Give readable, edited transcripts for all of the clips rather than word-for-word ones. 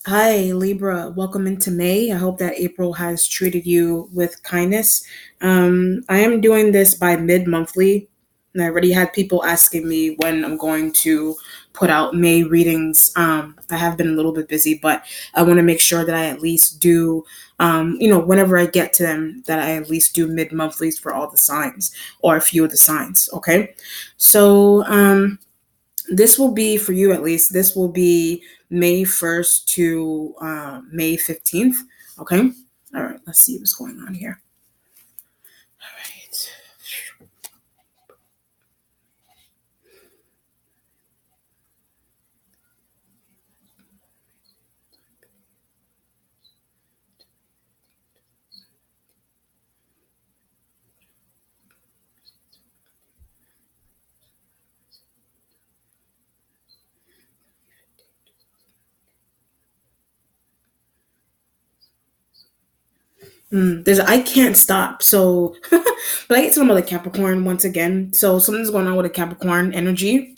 Hi, Libra. Welcome into May. I hope that April has treated you with kindness. I am doing this by mid monthly, and I already had people asking me when I'm going to put out May readings. I have been a little bit busy, but I want to make sure that I at least do, whenever I get to them, that I at least do mid monthlies for all the signs or a few of the signs. Okay. So, this will be for you at least. This will be May 1st to May 15th. Okay. All right. Let's see what's going on here. All right. There's I can't stop. So, but I get something about the Capricorn once again. So something's going on with a Capricorn energy.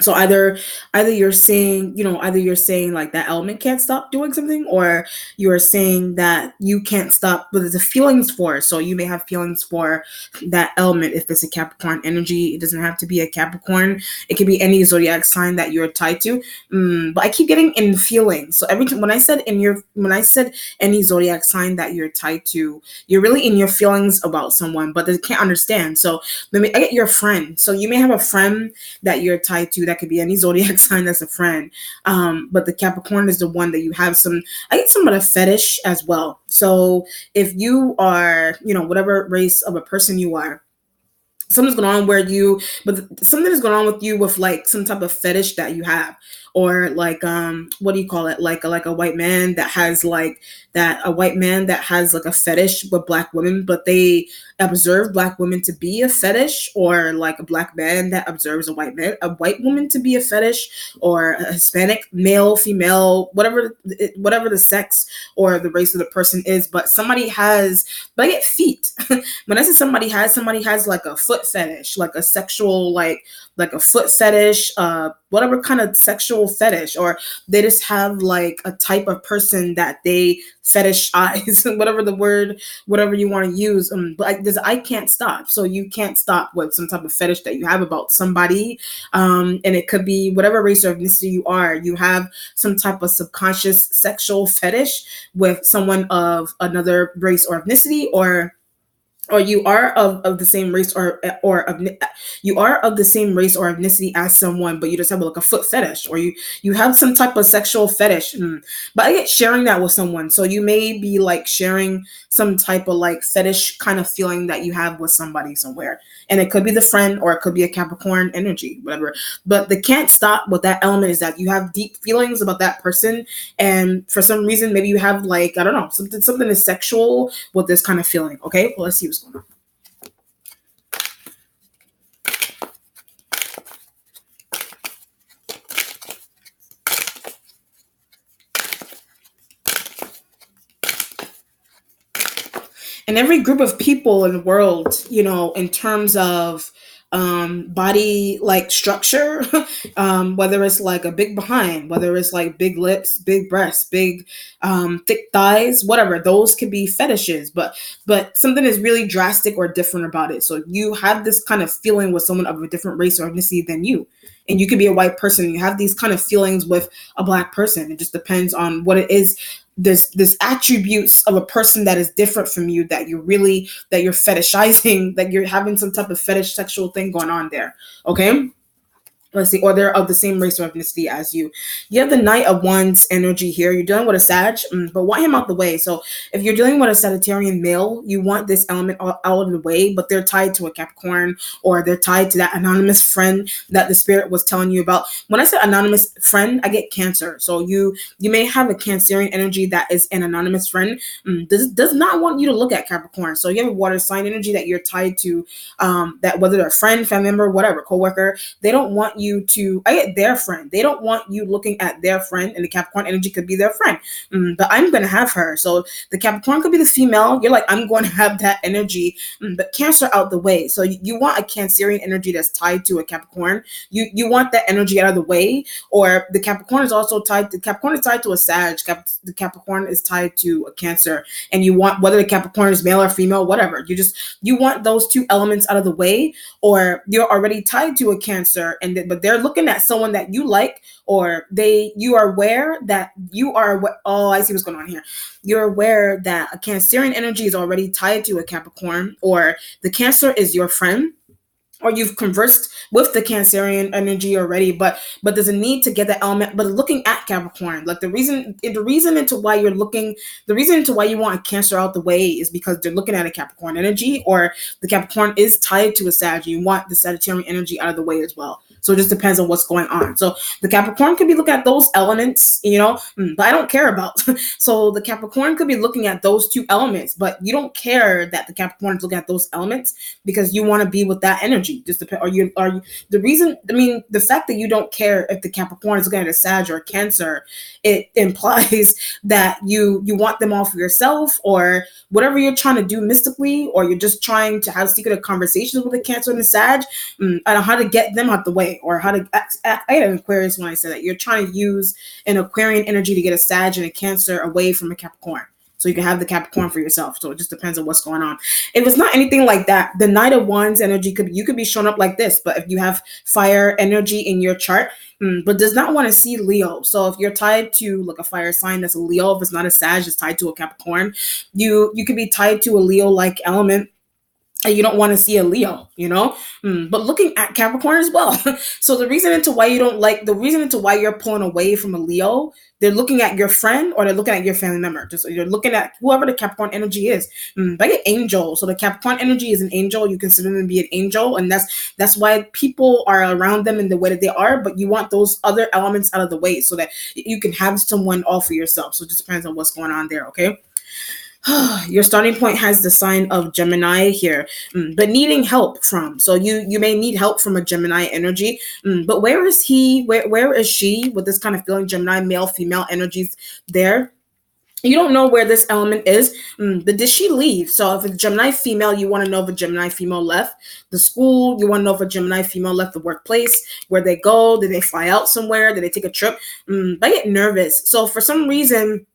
So either you're saying, either you're saying like that element can't stop doing something, or you're saying that you can't stop, but there's a feelings for it. So you may have feelings for that element if it's a Capricorn energy. It doesn't have to be a Capricorn. It could be any zodiac sign that you're tied to. But I keep getting in feelings. So every time when I said any zodiac sign that you're tied to, you're really in your feelings about someone, but they can't understand. So I get your friend. So you may have a friend that you're tied to. That could be any zodiac sign that's a friend. But the Capricorn is the one that you have I get some of a fetish as well. So if you are, whatever race of a person you are, something's going on something is going on with you with like some type of fetish that you have, or like what do you call it, like a white man that has like that a white man that has like a fetish with black women, but they observe black women to be a fetish, or like a black man that observes a white woman to be a fetish, or a Hispanic male, female, whatever the sex or the race of the person is, but I get feet. When I say somebody has like a foot fetish, like a sexual, like a foot fetish, whatever kind of sexual fetish, or they just have like a type of person that they fetishize, whatever you want to use. I can't stop. So you can't stop with some type of fetish that you have about somebody, and it could be whatever race or ethnicity you are. You have some type of subconscious sexual fetish with someone of another race or ethnicity, or you are of the same race, you are of the same race or ethnicity as someone, but you just have like a foot fetish, or you have some type of sexual fetish. But I get sharing that with someone, so you may be like sharing some type of like fetish kind of feeling that you have with somebody somewhere, and it could be the friend, or it could be a Capricorn energy, whatever. But the can't stop with that element is that you have deep feelings about that person, and for some reason maybe you have like, I don't know, something is sexual with this kind of feeling. Okay, well, let's see what's going on. And every group of people in the world, in terms of body like structure, whether it's like a big behind, whether it's like big lips, big breasts, big thick thighs, whatever, those could be fetishes, but something is really drastic or different about it. So you have this kind of feeling with someone of a different race or ethnicity than you, and you could be a white person, you have these kind of feelings with a black person. It just depends on what it is, this attributes of a person that is different from you, that you're fetishizing, that you're having some type of fetish sexual thing going on there. Okay, let's see, or they're of the same race or ethnicity as you. You have the Knight of Wands energy here. You're dealing with a Sag, but want him out the way. So if you're dealing with a Sagittarian male, you want this element out of the way, but they're tied to a Capricorn, or they're tied to that anonymous friend that the spirit was telling you about. When I say anonymous friend, I get Cancer. So you may have a Cancerian energy that is an anonymous friend. This does not want you to look at Capricorn. So you have a water sign energy that you're tied to, that whether they're a friend, family member, whatever, coworker, they don't want you to, I get their friend. They don't want you looking at their friend, and the Capricorn energy could be their friend. But I'm going to have her. So the Capricorn could be the female. You're like, I'm going to have that energy, but Cancer out the way. So you want a Cancerian energy that's tied to a Capricorn. You want that energy out of the way. Or the Capricorn is also tied, the Capricorn is tied to a Sag. The Capricorn is tied to a Cancer. And you want, whether the Capricorn is male or female, whatever, you want those two elements out of the way. Or you're already tied to a Cancer, but they're looking at someone that you like, or you are aware that you are, oh, I see what's going on here. You're aware that a Cancerian energy is already tied to a Capricorn, or the Cancer is your friend, or you've conversed with the Cancerian energy already, but there's a need to get that element. But looking at Capricorn, like the reason into why you want a Cancer out the way is because they're looking at a Capricorn energy, or the Capricorn is tied to a Sag. You want the Sagittarian energy out of the way as well. So it just depends on what's going on. So the Capricorn could be looking at those elements, but I don't care about. So the Capricorn could be looking at those two elements, but you don't care that the Capricorn is looking at those elements because you want to be with that energy. Just depend. The fact that you don't care if the Capricorn is looking at a Sag or a Cancer, it implies that you want them all for yourself, or whatever you're trying to do mystically, or you're just trying to have secretive conversations with a Cancer and a Sag. I know how to get them out the way, or how to act. I had an Aquarius when I said that. You're trying to use an Aquarian energy to get a Sag and a Cancer away from a Capricorn, so you can have the Capricorn for yourself. So it just depends on what's going on. If it's not anything like that, the Knight of Wands energy you could be shown up like this. But if you have fire energy in your chart, but does not want to see Leo. So if you're tied to like a fire sign that's a Leo, if it's not a Sag, it's tied to a Capricorn, you could be tied to a Leo-like element. And you don't want to see a Leo, but looking at Capricorn as well. So the reason into why you're pulling away from a Leo, they're looking at your friend, or they're looking at your family member. You're looking at whoever the Capricorn energy is. Like an angel. So the Capricorn energy is an angel. You consider them to be an angel. And that's why people are around them in the way that they are. But you want those other elements out of the way so that you can have someone all for yourself. So it just depends on what's going on there. Okay. Your starting point has the sign of Gemini here, but needing help from. So you may need help from a Gemini energy, but where is he? Where is she with this kind of feeling? Gemini, male, female energies there. You don't know where this element is, but did she leave? So if it's Gemini female, you want to know if a Gemini female left the school. You want to know if a Gemini female left the workplace, where they go. Did they fly out somewhere? Did they take a trip? I get nervous. So for some reason,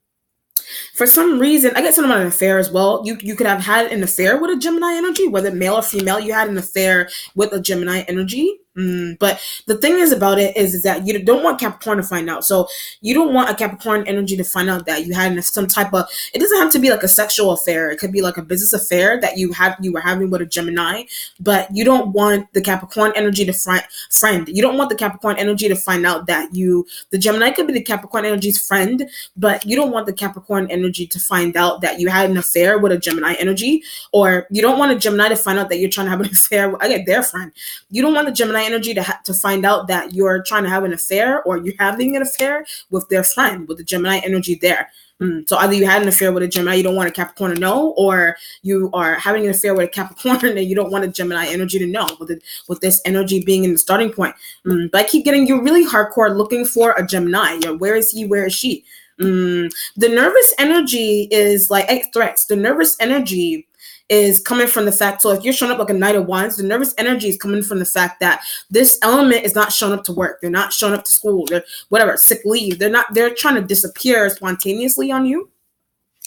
I get something about an affair as well. You could have had an affair with a Gemini energy, whether male or female. You had an affair with a Gemini energy. But the thing is about it is that you don't want Capricorn to find out. So you don't want a Capricorn energy to find out that you had some type of, it doesn't have to be like a sexual affair. It could be like a business affair that you were having with a Gemini, but you don't want the Capricorn energy to friend. You don't want the Capricorn energy to find out that the Gemini could be the Capricorn energy's friend, but you don't want the Capricorn energy to find out that you had an affair with a Gemini energy, or you don't want a Gemini to find out that you're trying to have an affair with their friend. You don't want the Gemini energy to find out that you're trying to have an affair, or you're having an affair with their friend, with the Gemini energy there. So either you had an affair with a Gemini, you don't want a Capricorn to know, or you are having an affair with a Capricorn and you don't want a Gemini energy to know, with this energy being in the starting point. But I keep getting you really hardcore looking for a Gemini. Where is he? Where is she? The nervous energy is like threats. The nervous energy is coming from the fact, so if you're showing up like a Knight of Wands, the nervous energy is coming from the fact that this element is not showing up to work. They're not showing up to school. They're whatever, sick leave. They're trying to disappear spontaneously on you.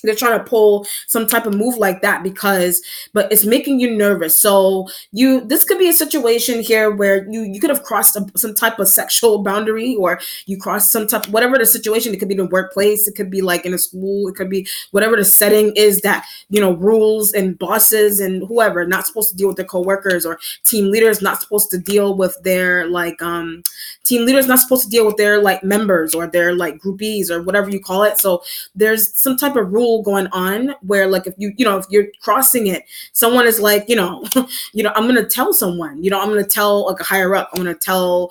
They're trying to pull some type of move like that but it's making you nervous. So this could be a situation here where you could have crossed some type of sexual boundary, or you crossed some type, whatever the situation. It could be in the workplace. It could be like in a school. It could be whatever the setting is that, rules and bosses and whoever not supposed to deal with their coworkers, or team leaders not supposed to deal with their members, or their groupies, or whatever you call it. So there's some type of rule rule going on where like if if you're crossing it, someone is like, I'm gonna tell someone, I'm gonna tell like a higher up, I'm gonna tell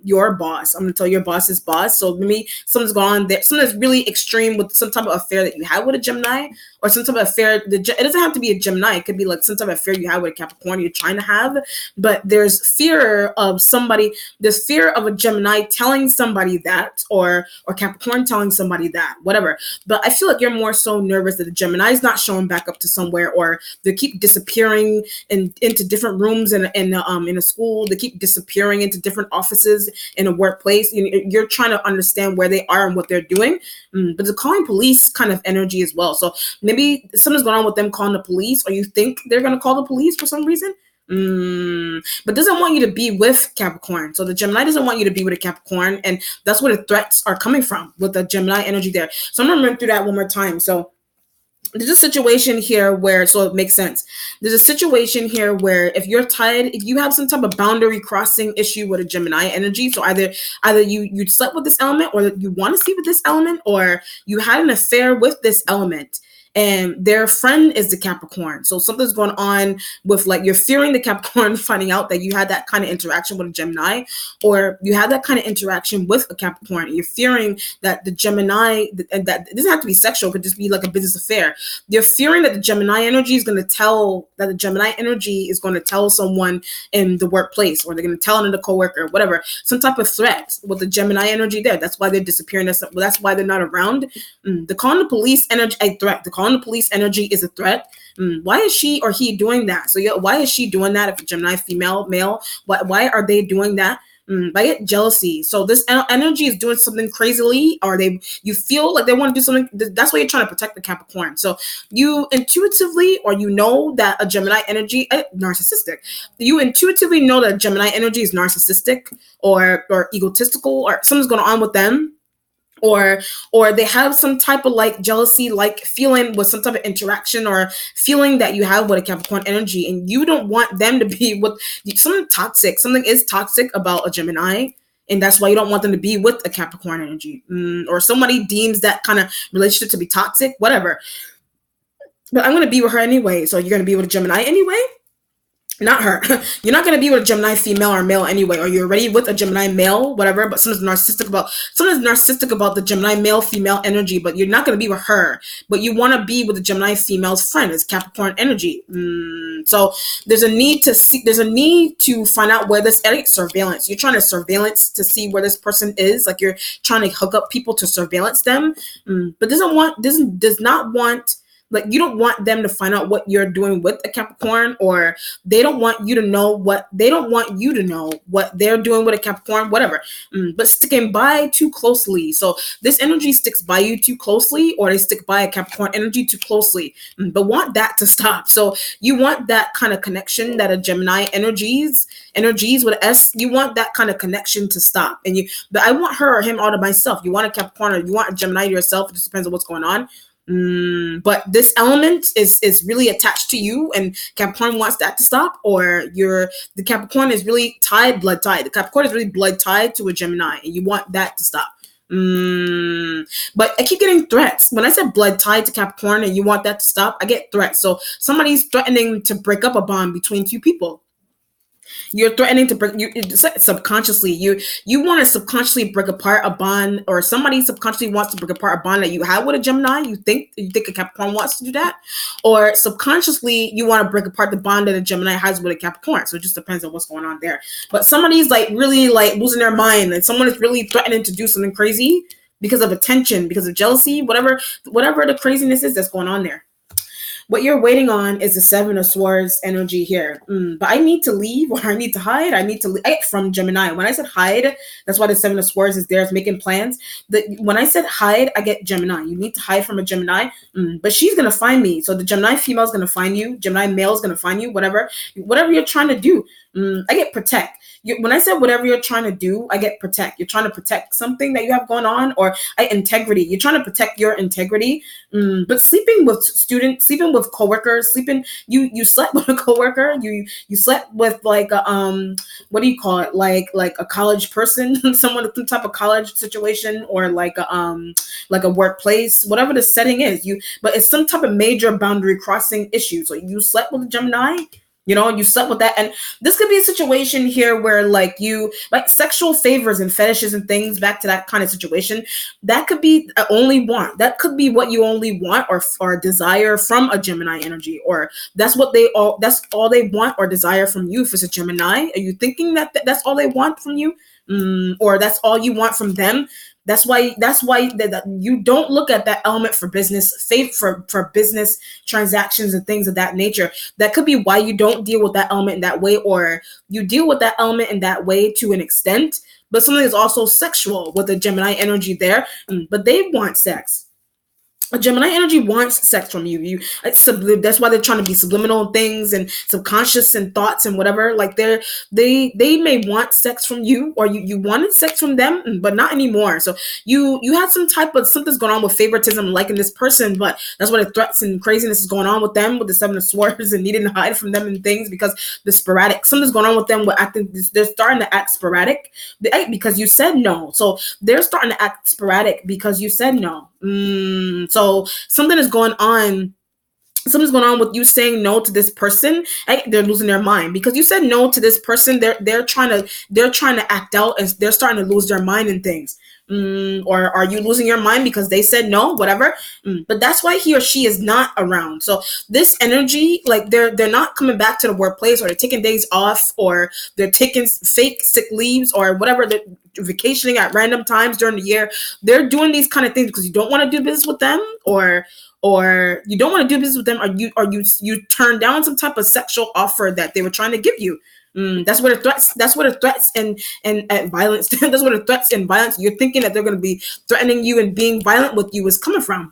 your boss, I'm gonna tell your boss's boss. So maybe something's going on there, something that's really extreme with some type of affair that you have with a Gemini, or some type of affair. It doesn't have to be a Gemini, it could be like some type of affair you have with a Capricorn you're trying to have, but there's fear of there's fear of a Gemini telling somebody that, or Capricorn telling somebody that, whatever. But I feel like you're more so nervous that the Gemini is not showing back up to somewhere, or they keep disappearing into different rooms in a school. They keep disappearing into different offices in a workplace. You're trying to understand where they are and what they're doing. But they're calling police kind of energy as well. So maybe something's going on with them calling the police, or you think they're going to call the police for some reason. But doesn't want you to be with Capricorn. So the Gemini doesn't want you to be with a Capricorn, and that's where the threats are coming from with the Gemini energy there. So I'm gonna run through that one more time. So there's a situation here where, so it makes sense. There's a situation here where if you have some type of boundary crossing issue with a Gemini energy, so either you slept with this element, or you want to sleep with this element, or you had an affair with this element, and their friend is the Capricorn. So something's going on with, like, you're fearing the Capricorn finding out that you had that kind of interaction with a Gemini, or you had that kind of interaction with a Capricorn, and you're fearing that the Gemini, and that it doesn't have to be sexual, it could just be like a business affair. You're fearing that the Gemini energy is going to tell someone in the workplace, or they're going to tell another coworker, whatever, some type of threat with the Gemini energy there. That's why they're disappearing. That's why they're not around. They're calling the police energy a threat. On the police energy is a threat. Why is she or he doing that? So why is she doing that? If a Gemini female, male, why are they doing that? I get jealousy. So this energy is doing something crazily, or you feel like they want to do something. That's why you're trying to protect the Capricorn. So you intuitively, or that a Gemini energy narcissistic. You intuitively know that Gemini energy is narcissistic, or egotistical, or something's going on with them. Or they have some type of like jealousy, like feeling with some type of interaction or feeling that you have with a Capricorn energy, and you don't want them to be with something toxic. Something is toxic about a Gemini, and that's why you don't want them to be with a Capricorn energy, or somebody deems that kind of relationship to be toxic, whatever. But I'm going to be with her anyway. So you're going to be with a Gemini anyway? Not her. You're not going to be with a Gemini female or male anyway, or you're already with a Gemini male, whatever, but something's narcissistic about the Gemini male female energy, but you're not going to be with her, but you want to be with the Gemini female's friend. It's Capricorn energy. So there's a need to find out where this surveillance. You're trying to surveillance to see where this person is, like you're trying to hook up people to surveillance them, but does not want. Like, you don't want them to find out what you're doing with a Capricorn, or they don't want you to know what they're doing with a Capricorn, whatever. But sticking by too closely. So this energy sticks by you too closely, or they stick by a Capricorn energy too closely. But want that to stop. So you want that kind of connection that a Gemini energies with S, you want that kind of connection to stop. But I want her or him all to myself. You want a Capricorn, or you want a Gemini to yourself. It just depends on what's going on. But this element is really attached to you, and Capricorn wants that to stop, or the Capricorn is really blood tied. The Capricorn is really blood tied to a Gemini, and you want that to stop. But I keep getting threats. When I said blood tied to Capricorn and you want that to stop, I get threats. So somebody's threatening to break up a bond between two people. You're threatening to break. Subconsciously, you want to subconsciously break apart a bond, or somebody subconsciously wants to break apart a bond that you have with a Gemini. You think a Capricorn wants to do that, or subconsciously you want to break apart the bond that a Gemini has with a Capricorn. So it just depends on what's going on there. But somebody's like really like losing their mind, and someone is really threatening to do something crazy because of attention, because of jealousy, whatever the craziness is that's going on there. What you're waiting on is the Seven of Swords energy here. But I need to leave, or I need to hide. I need to leave from Gemini. When I said hide, that's why the Seven of Swords is there. It's making plans. When I said hide, I get Gemini. You need to hide from a Gemini. But she's going to find me. So the Gemini female is going to find you. Gemini male is going to find you. Whatever you're trying to do. I get protect. When I said whatever you're trying to do, I get protect. You're trying to protect something that you have going on, or integrity. You're trying to protect your integrity. But sleeping with with coworkers, sleeping, you slept with a coworker, you slept with like a what do you call it, like a college person, someone, some type of college situation, or like a workplace, whatever the setting is, but it's some type of major boundary crossing issue. So you slept with a Gemini, you slept with that. And this could be a situation here where like you like sexual favors and fetishes and things, back to that kind of situation. That could be only want. That could be what you only want or desire from a Gemini energy, or that's all they want or desire from you. If it's a Gemini, are you thinking that that's all they want from you? Or that's all you want from them? That's why that you don't look at that element for business, for business transactions and things of that nature. That could be why you don't deal with that element in that way, or you deal with that element in that way to an extent, but something is also sexual with the Gemini energy there. But they want sex. A Gemini energy wants sex from you. That's why they're trying to be subliminal things and subconscious and thoughts and whatever. Like they may want sex from you, or you wanted sex from them, but not anymore. So you had something's going on with favoritism, liking this person, but that's why the threats and craziness is going on with them, with the Seven of Swords, and needing to hide from them and things, because something's going on with them with acting. They're starting to act sporadic because you said no. So they're starting to act sporadic because you said no. So something is going on. Something's going on with you saying no to this person. They're losing their mind because you said no to this person. They're trying to act out, and they're starting to lose their mind and things. Or are you losing your mind because they said no? Whatever. But that's why he or she is not around. So this energy, like they're not coming back to the workplace, or they're taking days off, or they're taking fake sick leaves, or whatever. They're vacationing at random times during the year. They're doing these kind of things because you don't want to do business with them, or you don't want to do business with them, or you turn down some type of sexual offer that they were trying to give you. That's where the threats. That's where the threats and violence. That's where the threats and violence. You're thinking that they're going to be threatening you and being violent with you is coming from.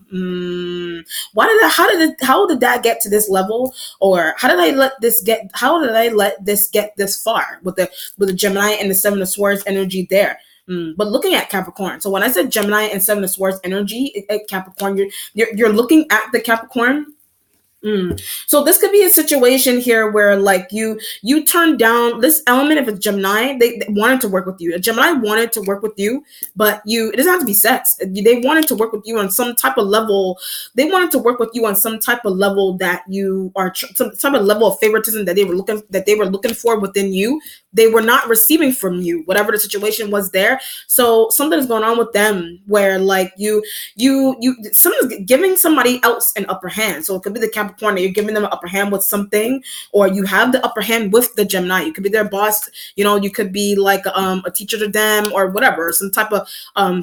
How did that get to this level, or how did I let this get? How did I let this get this far with the Gemini and the Seven of Swords energy there? But looking at Capricorn. So when I said Gemini and Seven of Swords energy at Capricorn, you're looking at the Capricorn. So this could be a situation here where like you turn down this element of a Gemini. They wanted to work with you. A Gemini wanted to work with you, but it doesn't have to be sex. They wanted to work with you on some type of level. They wanted to work with you on some type of level that you are some type of level of favoritism that they were looking for within you. They were not receiving from you, whatever the situation was there. So something is going on with them where like someone's giving somebody else an upper hand. So it could be the Capricorn that you're giving them an upper hand with something, or you have the upper hand with the Gemini. You could be their boss. You could be like a teacher to them, or whatever, some type of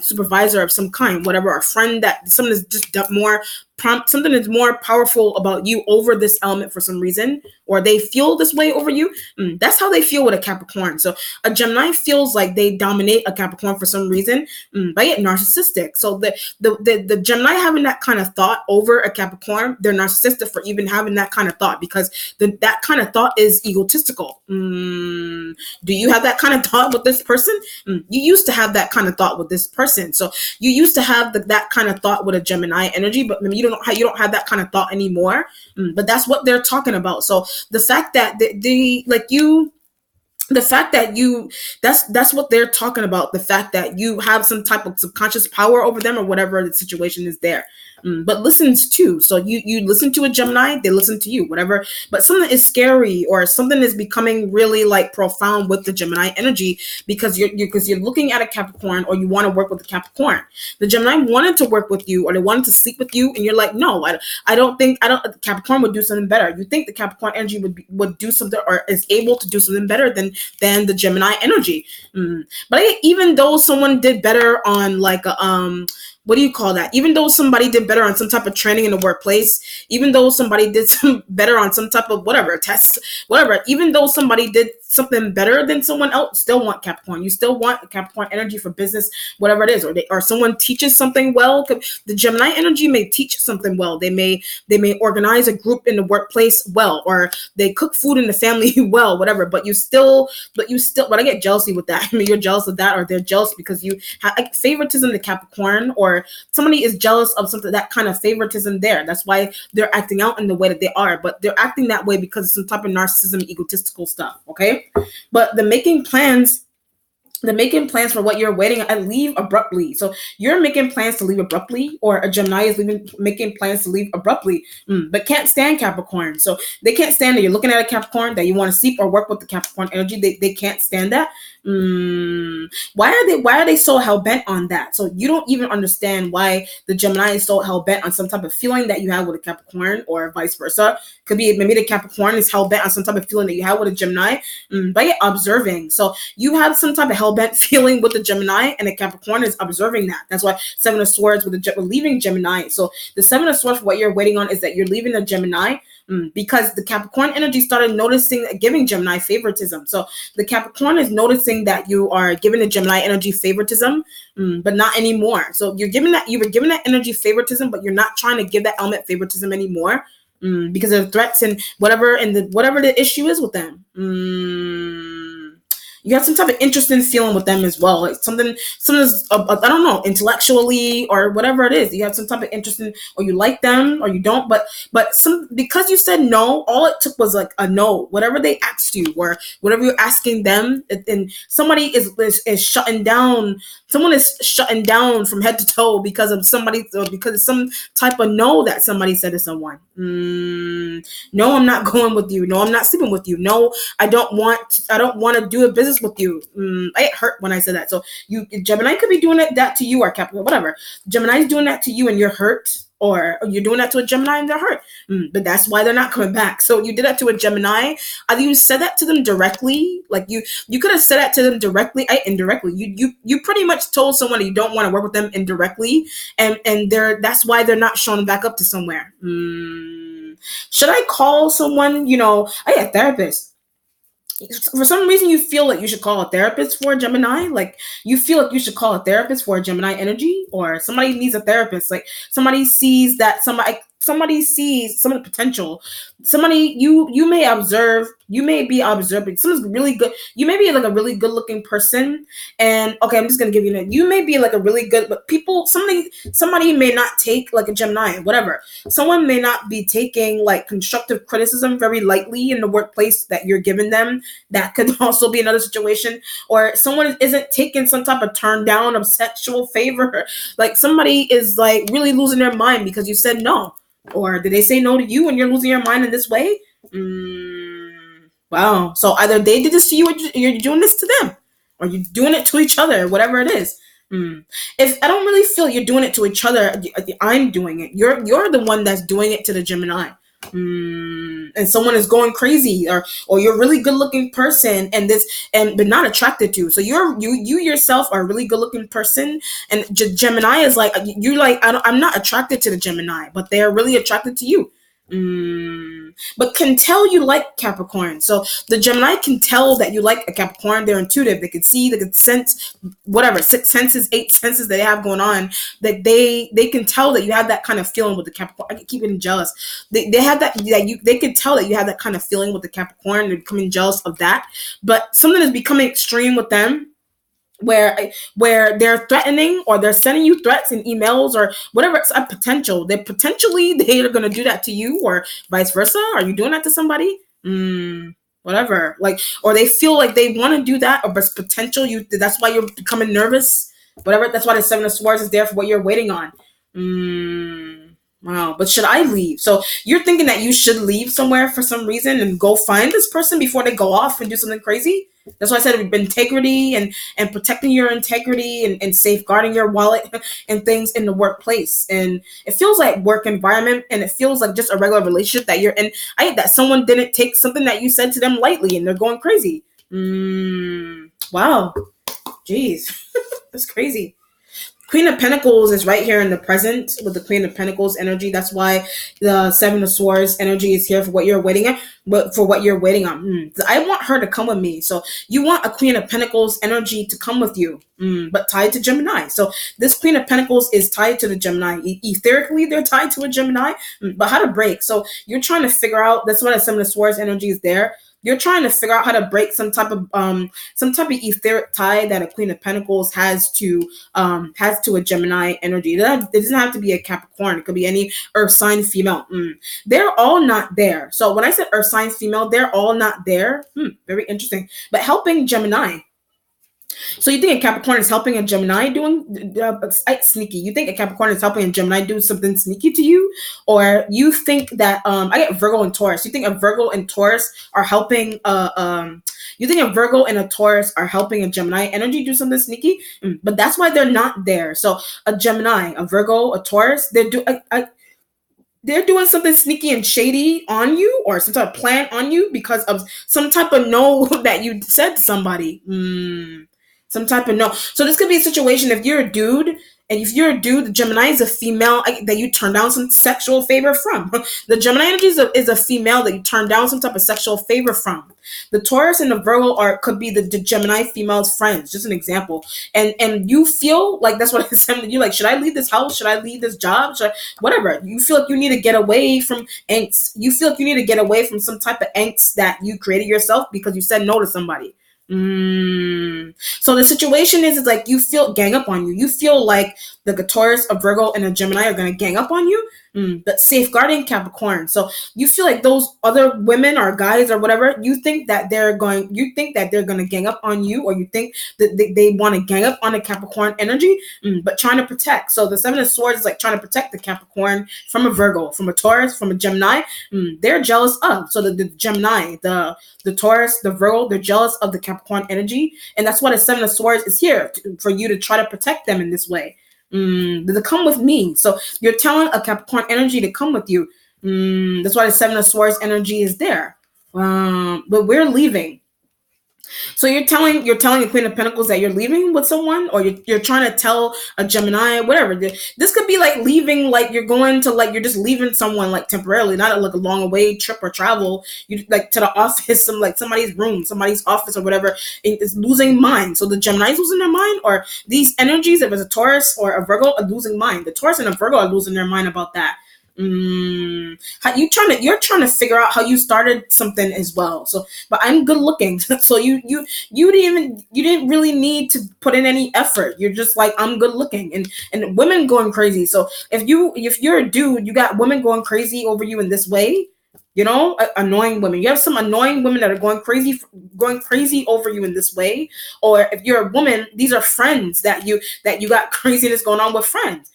supervisor of some kind, whatever, a friend that someone is just more prompt, something is more powerful about you over this element for some reason, or they feel this way over you. That's how they feel with a Capricorn. So a Gemini feels like they dominate a Capricorn for some reason, but yet narcissistic. So the Gemini having that kind of thought over a Capricorn, they're narcissistic for even having that kind of thought, because that kind of thought is egotistical. Do you have that kind of thought with this person? You used to have that kind of thought with this person. So you used to have that kind of thought with a Gemini energy, but maybe you don't have that kind of thought anymore. But that's what they're talking about. So the fact that that's what they're talking about. The fact that you have some type of subconscious power over them, or whatever the situation is there. But listens to. So you listen to a Gemini, they listen to you, whatever. But something is scary, or something is becoming really like profound with the Gemini energy, because you're looking at a Capricorn, or you want to work with a Capricorn. The Gemini wanted to work with you, or they wanted to sleep with you, and you're like, no, I don't. Capricorn would do something better. You think the Capricorn energy would do something, or is able to do something better than the Gemini energy. But even though someone did better on like what do you call that? Even though somebody did better on some type of training in the workplace, even though somebody did some better on some type of whatever tests, whatever, even though somebody did something better than someone else, still want Capricorn. You still want Capricorn energy for business, whatever it is, or someone teaches something well. The Gemini energy may teach something well. They may organize a group in the workplace well, or they cook food in the family well, whatever. But I get jealousy with that. I mean, you're jealous of that, or they're jealous because you have favoritism to Capricorn, or or somebody is jealous of something, that kind of favoritism there. That's why they're acting out in the way that they are, but they're acting that way because of some type of narcissism, egotistical stuff. Okay. But the making plans for what you're waiting and leave abruptly. So you're making plans to leave abruptly, or a Gemini is making plans to leave abruptly, but can't stand Capricorn. So they can't stand that you're looking at a Capricorn, that you want to sleep or work with the Capricorn energy. They can't stand that. Why are they so hell bent on that? So you don't even understand why the Gemini is so hell bent on some type of feeling that you have with a Capricorn, or vice versa. Could be maybe the Capricorn is hell bent on some type of feeling that you have with a Gemini, by observing. So you have some type of hell bent feeling with the Gemini, and the Capricorn is observing that. That's why Seven of Swords with leaving Gemini. So the Seven of Swords, what you're waiting on is that you're leaving the Gemini, because the Capricorn energy started noticing, giving Gemini favoritism. So the Capricorn is noticing that you are giving the Gemini energy favoritism, but not anymore. So you were giving that energy favoritism, but you're not trying to give that element favoritism anymore, because of the threats and whatever the issue is with them. You have some type of interesting feeling with them as well, like something's I don't know, intellectually or whatever it is. You have some type of interesting, or you like them or you don't, but because you said no, all it took was like a no, whatever they asked you or whatever you're asking them, and somebody is shutting down. Someone is shutting down from head to toe because of some type of no that somebody said to someone. No, I'm not going with you. No, I'm not sleeping with you. No, I don't want to do a business with you. I get hurt when I said that. So Gemini could be doing that to you, or Capricorn, whatever. Gemini is doing that to you and you're hurt, or you're doing that to a Gemini and they're hurt. But that's why they're not coming back. So you did that to a Gemini. Either you said that to them directly, like you could have said that to them directly, indirectly. You pretty much told someone that you don't want to work with them indirectly, and that's why they're not showing back up to somewhere. Should I call someone? I had a therapist. For some reason, you feel like you should call a therapist for a Gemini. Like you feel like you should call a therapist for a Gemini energy, or somebody needs a therapist. Like somebody sees somebody sees some of the potential. Somebody you may observe, you may be observing someone's really good. You may be like a really good looking person, and okay, I'm just gonna give you that. You may be like a really good, but somebody may not take, like a Gemini, whatever. Someone may not be taking like constructive criticism very lightly in the workplace that you're giving them. That could also be another situation. Or someone isn't taking some type of turn down of sexual favor. Like somebody is like really losing their mind because you said no. Or did they say no to you and you're losing your mind in this way? Wow. So either they did this to you, or you're doing this to them, or you're doing it to each other, whatever it is. If I don't really feel you're doing it to each other, I'm doing it. You're the one that's doing it to the Gemini. And someone is going crazy, or you're a really good looking person but not attracted to. So you yourself are a really good looking person, and Gemini is like, you're like, I'm not attracted to the Gemini, but they're really attracted to you. But can tell you like Capricorn. So the Gemini can tell that you like a Capricorn. They're intuitive. They can see, they can sense, whatever, 6 senses, 8 senses that they have going on. That they can tell that you have that kind of feeling with the Capricorn. I keep getting jealous. They have they can tell that you have that kind of feeling with the Capricorn. They're becoming jealous of that. But something is becoming extreme with them, where they're threatening, or they're sending you threats and emails or whatever. It's a potential. They're going to do that to you, or vice versa. Are you doing that to somebody? Whatever. Like, or they feel like they want to do that, or it's potential. That's why you're becoming nervous. Whatever. That's why the Seven of Swords is there for what you're waiting on. Wow. But should I leave? So you're thinking that you should leave somewhere for some reason and go find this person before they go off and do something crazy? That's why I said integrity and protecting your integrity and safeguarding your wallet and things in the workplace. And it feels like work environment, and it feels like just a regular relationship that you're in. That someone didn't take something that you said to them lightly, and they're going crazy. Wow. Jeez. That's crazy. Queen of Pentacles is right here in the present with the Queen of Pentacles energy. That's why the Seven of Swords energy is here for what you're waiting on. But for what you're waiting on, I want her to come with me. So you want a Queen of Pentacles energy to come with you, but tied to Gemini. So this Queen of Pentacles is tied to the Gemini. Etherically, they're tied to a Gemini, but how to break. So you're trying to figure out. That's why the Seven of Swords energy is there. you're trying to figure out how to break some type of etheric tie that a Queen of Pentacles has to a Gemini energy. It doesn't have to be a Capricorn. It could be any earth sign female. They're all not there. So when I said earth sign female, they're all not there. Very interesting. But helping Gemini. So you think a Capricorn is helping a Gemini doing sneaky? You think a Capricorn is helping a Gemini do something sneaky to you, or you think that I get Virgo and Taurus? You think a Virgo and Taurus are helping you think a Virgo and a Taurus are helping a Gemini energy do something sneaky? But that's why they're not there. So a Gemini, a Virgo, a Taurus, they're doing something sneaky and shady on you, or some type of plan on you because of some type of no that you said to somebody. Some type of no. So this could be a situation if you're a dude, and if you're a dude, the Gemini is a female that you turn down some sexual favor from. The Gemini energy is a female that you turn down some type of sexual favor from. The Taurus and the Virgo could be the Gemini female's friends. Just an example. And you feel like that's what I said to you. Like, should I leave this house? Should I leave this job? Whatever. You feel like you need to get away from angst. You feel like you need to get away from some type of angst that you created yourself because you said no to somebody. So the situation is like you feel gang up on you. You feel like the Taurus, a Virgo, and a Gemini are going to gang up on you, but safeguarding Capricorn. So you feel like those other women or guys or whatever, you think that they're going to gang up on you, or you think that they want to gang up on a Capricorn energy, but trying to protect. So the Seven of Swords is like trying to protect the Capricorn from a Virgo, from a Taurus, from a Gemini. They're jealous of. So the Gemini, the Taurus, the Virgo, they're jealous of the Capricorn energy, and that's why the Seven of Swords is here for you to try to protect them in this way. To come with me. So you're telling a Capricorn energy to come with you. That's why the Seven of Swords energy is there. But we're leaving. So you're telling the Queen of Pentacles that you're leaving with someone, or you're trying to tell a Gemini, whatever. This could be like leaving, like you're going to, like, you're just leaving someone like temporarily, not like a long away trip or travel. You like to the office, somebody's room, somebody's office or whatever. Is losing mind. So the Gemini is losing their mind, or these energies, if it's a Taurus or a Virgo, are losing mind. The Taurus and a Virgo are losing their mind about that. You're trying to figure out how you started something as well. So, but I'm good looking. So you didn't really need to put in any effort. You're just like, I'm good looking, and women going crazy. So if you're a dude, you got women going crazy over you in this way. You know, annoying women. You have some annoying women that are going crazy over you in this way. Or if you're a woman, these are friends that you got craziness going on with friends.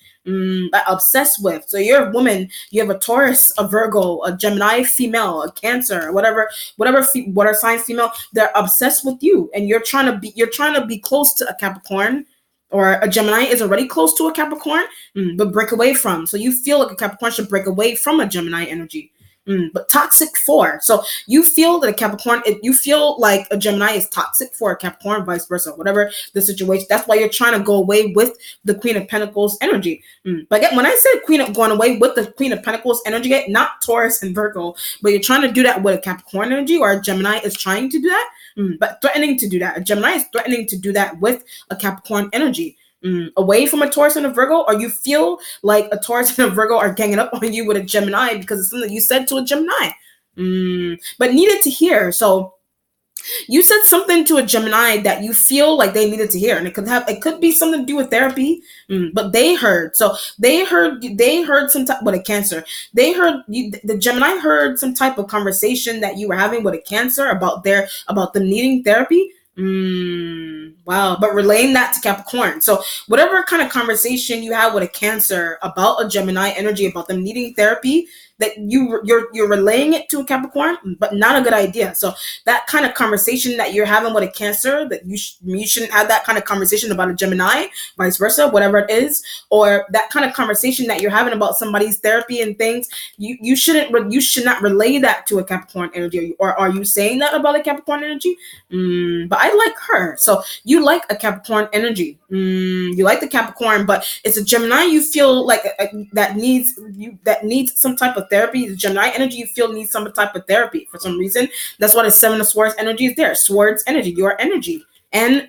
Obsessed with. So you're a woman, you have a Taurus, a Virgo, a Gemini female, a Cancer, whatever water sign female, they're obsessed with you, and you're trying to be close to a Capricorn, or a Gemini is already close to a Capricorn, but break away from. So you feel like a Capricorn should break away from a Gemini energy. But toxic for. So you feel that a Capricorn, you feel like a Gemini is toxic for a Capricorn, vice versa, whatever the situation. That's why you're trying to go away with the Queen of Pentacles energy. But again, when I said going away with the Queen of Pentacles energy, not Taurus and Virgo, but you're trying to do that with a Capricorn energy, or a Gemini is trying to do that, but threatening to do that. A Gemini is threatening to do that with a Capricorn energy. Away from a Taurus and a Virgo, or you feel like a Taurus and a Virgo are ganging up on you with a Gemini because it's something you said to a Gemini, but needed to hear. So you said something to a Gemini that you feel like they needed to hear, and it could be something to do with therapy, but they heard some type with a Cancer. The Gemini heard some type of conversation that you were having with a Cancer about them needing therapy. Wow. But relaying that to Capricorn. So whatever kind of conversation you have with a Cancer about a Gemini energy, about them needing therapy, that you're relaying it to a Capricorn, but not a good idea. So that kind of conversation that you're having with a Cancer, that you shouldn't have that kind of conversation about a Gemini, vice versa, whatever it is, or that kind of conversation that you're having about somebody's therapy and things, you should not relay that to a Capricorn energy. Or are you saying that about a Capricorn energy? But I like her. So you like a Capricorn energy. You like the Capricorn, but it's a Gemini you feel like that needs some type of therapy. The Gemini energy you feel needs some type of therapy for some reason. That's why the Seven of Swords energy is there. Swords energy, your energy. and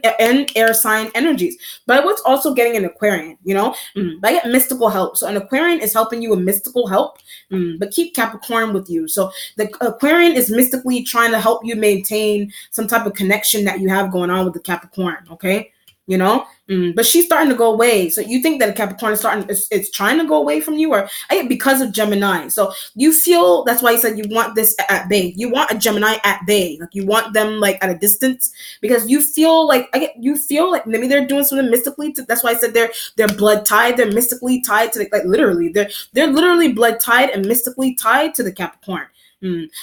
air sign energies. But what's also getting an Aquarian, I get mystical help. So an Aquarian is helping you with mystical help, but keep Capricorn with you. So the Aquarian is mystically trying to help you maintain some type of connection that you have going on with the Capricorn, okay? But she's starting to go away. So you think that a Capricorn is it's trying to go away from you, or because of Gemini. So you feel, that's why you said you want this at bay. You want a Gemini at bay. Like you want them like at a distance, because you feel like maybe they're doing something mystically. That's why I said they're blood tied. They're mystically tied to literally. They're literally blood tied and mystically tied to the Capricorn.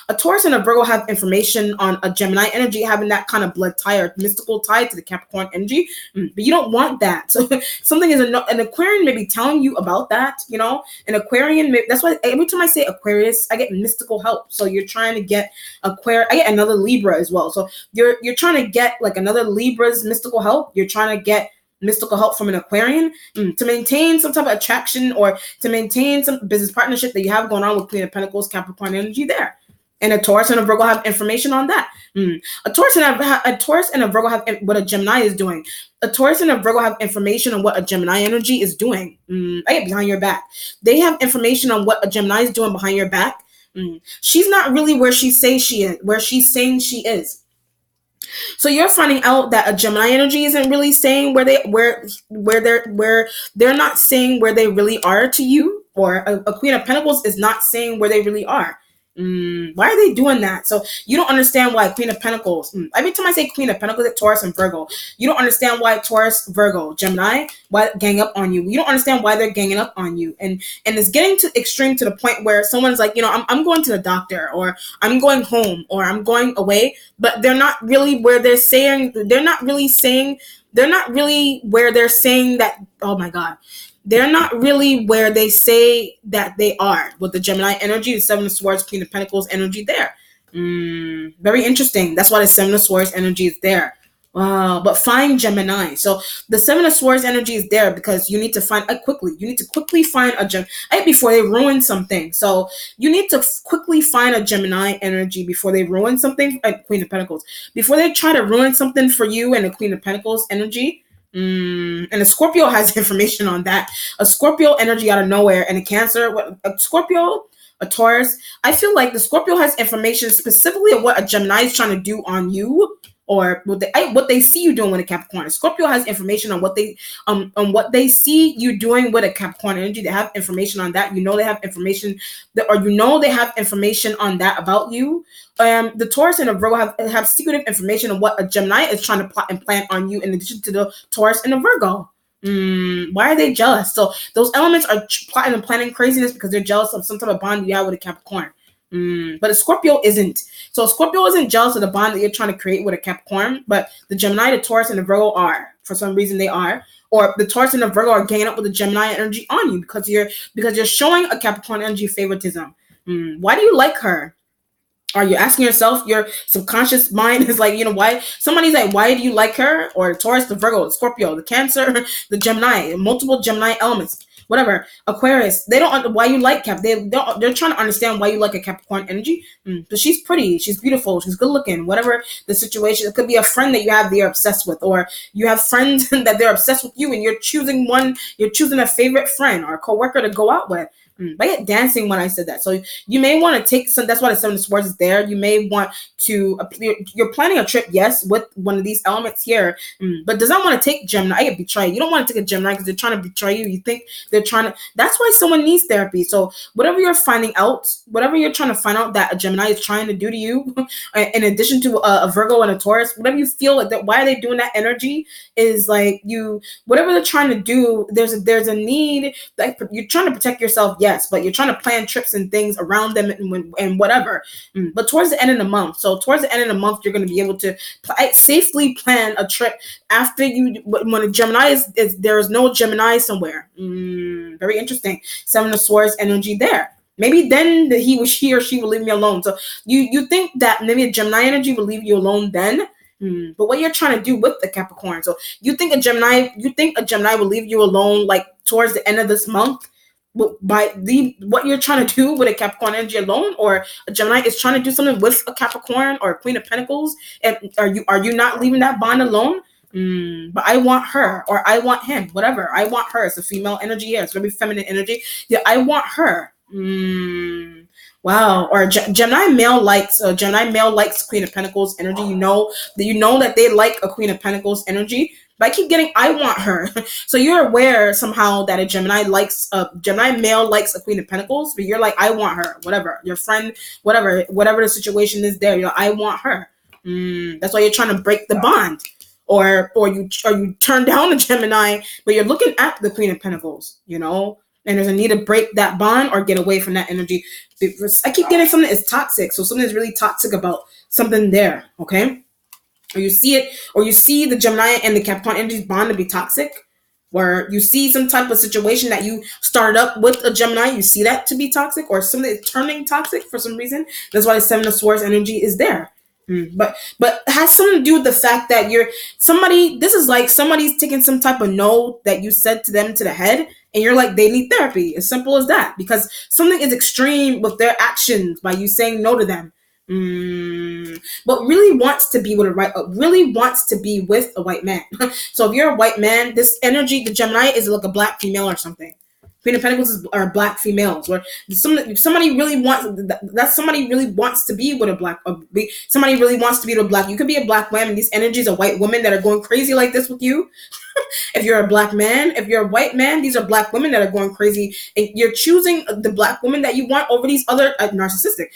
A Taurus and a Virgo have information on a Gemini energy having that kind of blood tie or mystical tie to the Capricorn energy, but you don't want that. So something is an Aquarian may be telling you about that. An Aquarian. That's why every time I say Aquarius, I get mystical help. So you're trying to get Aquarius. I get another Libra as well. So you're trying to get like another Libra's mystical help. You're trying to get mystical help from an Aquarian to maintain some type of attraction or to maintain some business partnership that you have going on with Queen of Pentacles, Capricorn energy there. And a Taurus and a Virgo have information on that. A Taurus and a Virgo have what a Gemini is doing. A Taurus and a Virgo have information on what a Gemini energy is doing. I get behind your back. They have information on what a Gemini is doing behind your back. She's not really where she says she is, where she's saying she is. So you're finding out that a Gemini energy isn't really saying where they're not saying where they really are to you, or a Queen of Pentacles is not saying where they really are. Why are they doing that? So you don't understand why Queen of Pentacles. Every time I say Queen of Pentacles, it's Taurus and Virgo. You don't understand why Taurus, Virgo, Gemini, why gang up on you. You don't understand why they're ganging up on you. And it's getting to extreme to the point where someone's like, I'm going to the doctor, or I'm going home, or I'm going away, but they're not really where they're saying. They're not really where they're saying that. Oh my God. They're not really where they say that they are with the Gemini energy, the Seven of Swords, Queen of Pentacles energy there. Very interesting. That's why the Seven of Swords energy is there. Wow. But find Gemini. So the Seven of Swords energy is there because you need to find quickly. You need to quickly find a Gemini before they ruin something. So you need to quickly find a Gemini energy before they ruin something. Queen of Pentacles. Before they try to ruin something for you and the Queen of Pentacles energy. And a Scorpio has information on that. A Scorpio energy out of nowhere, and a Cancer, a Scorpio, a Taurus. I feel like the Scorpio has information specifically of what a Gemini is trying to do on you, or what they see you doing with a Capricorn. Scorpio has information on what they see you doing with a Capricorn energy. They have information on that. They have information they have information on that about you. The Taurus and the Virgo have secretive information on what a Gemini is trying to plot and plan on you, in addition to the Taurus and the Virgo. Why are they jealous? So those elements are plotting and planning craziness because they're jealous of some type of bond you have with a Capricorn. But a Scorpio isn't. So Scorpio isn't jealous of the bond that you're trying to create with a Capricorn, but the Gemini, the Taurus, and the Virgo are. For some reason they are. Or the Taurus and the Virgo are ganging up with the Gemini energy on you because you're showing a Capricorn energy favoritism. Why do you like her? Are you asking yourself? Your subconscious mind is like, why? Somebody's like, why do you like her? Or Taurus, the Virgo, the Scorpio, the Cancer, the Gemini, multiple Gemini elements, whatever. Aquarius, they don't why you like Cap. They're trying to understand why you like a Capricorn energy. But she's pretty, she's beautiful, she's good looking. Whatever the situation, it could be a friend that you have that you're obsessed with, or you have friends that they're obsessed with you, and you're choosing a favorite friend or a coworker to go out with. I get dancing when I said that. So you may want to take some, that's why the Seven of Swords is there. You may want to, you're planning a trip, yes, with one of these elements here, but does not want to take Gemini. I get betrayed. You don't want to take a Gemini because they're trying to betray you. You think they're trying to, that's why someone needs therapy. So whatever you're finding out, whatever you're trying to find out that a Gemini is trying to do to you, in addition to a Virgo and a Taurus, whatever you feel like that, why are they doing that energy is like whatever they're trying to do, there's a need, like you're trying to protect yourself, yes, but you're trying to plan trips and things around them and whatever. But towards the end of the month, you're going to be able to safely plan a trip after when a Gemini is there is no Gemini somewhere. Very interesting. Seven of Swords energy there. Maybe then he or she will leave me alone. So you think that maybe a Gemini energy will leave you alone then? But what you're trying to do with the Capricorn. So you think a Gemini will leave you alone like towards the end of this month? By what you're trying to do with a Capricorn energy alone, or a Gemini is trying to do something with a Capricorn or a Queen of Pentacles, and are you not leaving that bond alone? But I want her, or I want him, whatever. I want her. It's a female energy here. It's going to be feminine energy. Yeah, I want her. Wow. Or Gemini male likes Queen of Pentacles energy. You know that they like a Queen of Pentacles energy. But I keep getting, I want her. So you're aware somehow that a Gemini male likes a Queen of Pentacles, but you're like, I want her, whatever. Your friend, whatever the situation is there, you're like, I want her. That's why you're trying to break the bond. Or you turn down a Gemini, but you're looking at the Queen of Pentacles, and there's a need to break that bond or get away from that energy. I keep getting something that's toxic. So something is really toxic about something there, okay? Or you see it, or you see the Gemini and the Capricorn energies bond to be toxic, where you see some type of situation that you started up with a Gemini, you see that to be toxic, or something is turning toxic for some reason. That's why the Seven of Swords energy is there. But it has something to do with the fact that this is like somebody's taking some type of no that you said to them to the head, and you're like, they need therapy. As simple as that, because something is extreme with their actions by you saying no to them. But really wants to be with a white man. So if you're a white man, this energy, the Gemini, is like a black female or something. Queen of Pentacles are black females, or somebody really wants to be with a black. Somebody really wants to be with a black. You could be a black man, and these energies are white women that are going crazy like this with you. If you're a black man, if you're a white man, these are black women that are going crazy, and you're choosing the black woman that you want over these other narcissistic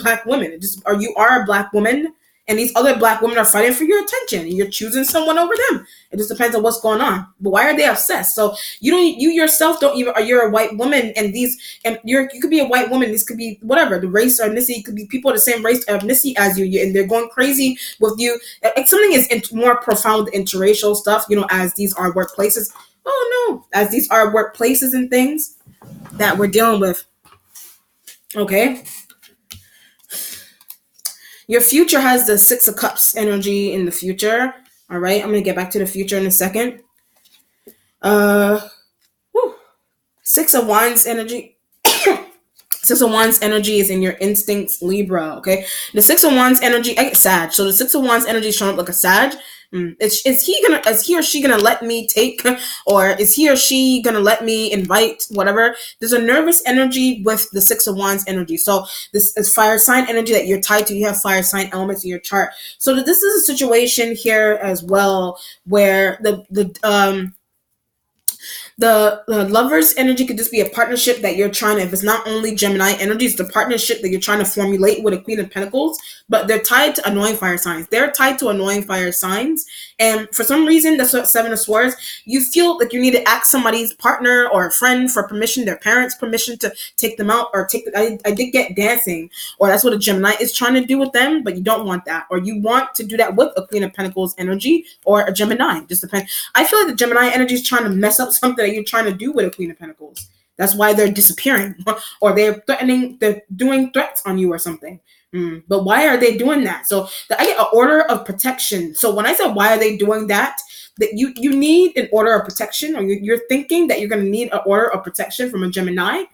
black women. You are a black woman, and these other black women are fighting for your attention, and you're choosing someone over them. It just depends on what's going on. But why are they obsessed? So you yourself don't even. You're a white woman, and you could be a white woman. This could be whatever the race or ethnicity. Could be people of the same race or ethnicity as you, and they're going crazy with you. Like something is more profound interracial stuff. As these are workplaces. Oh no, as these are workplaces and things that we're dealing with. Okay. Your future has the Six of Cups energy in the future. All right, I'm going to get back to the future in a second. Six of Wands energy. Six of Wands energy is in your instincts, Libra, okay? The Six of Wands energy, I get Sag. So the Six of Wands energy is showing up like a Sag. Is he or she gonna let me take, or is he or she gonna let me invite, whatever? There's a nervous energy with the Six of Wands energy. So this is fire sign energy that you're tied to. You have fire sign elements in your chart. So this is a situation here as well where the lover's energy could just be a partnership that you're trying to, if it's not only Gemini energy, it's the partnership that you're trying to formulate with a Queen of Pentacles, but they're tied to annoying fire signs. They're tied to annoying fire signs. And for some reason, that's what Seven of Swords, you feel like you need to ask somebody's partner or a friend for permission, their parents' permission to take them out, or I did get dancing, or that's what a Gemini is trying to do with them, but you don't want that. Or you want to do that with a Queen of Pentacles energy or a Gemini. Just depends. I feel like the Gemini energy is trying to mess up something that you're trying to do with a Queen of Pentacles. That's why they're disappearing, or they're doing threats on you or something. But why are they doing that? So I get an order of protection. So when I said why are they doing that, that you need an order of protection, or you're thinking that you're going to need an order of protection from a Gemini.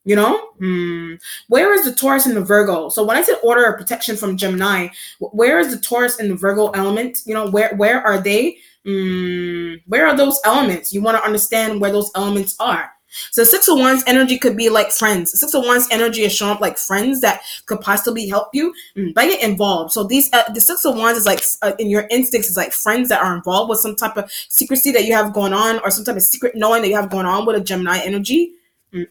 Where is the Taurus and the Virgo? So when I said order of protection from Gemini, where is the Taurus and the Virgo element? Where are they? Where are those elements? You want to understand where those elements are. So Six of Wands energy could be like friends. Six of Wands energy is showing up like friends that could possibly help you. But get involved. So the Six of Wands is like in your instincts is like friends that are involved with some type of secrecy that you have going on, or some type of secret knowing that you have going on with a Gemini energy,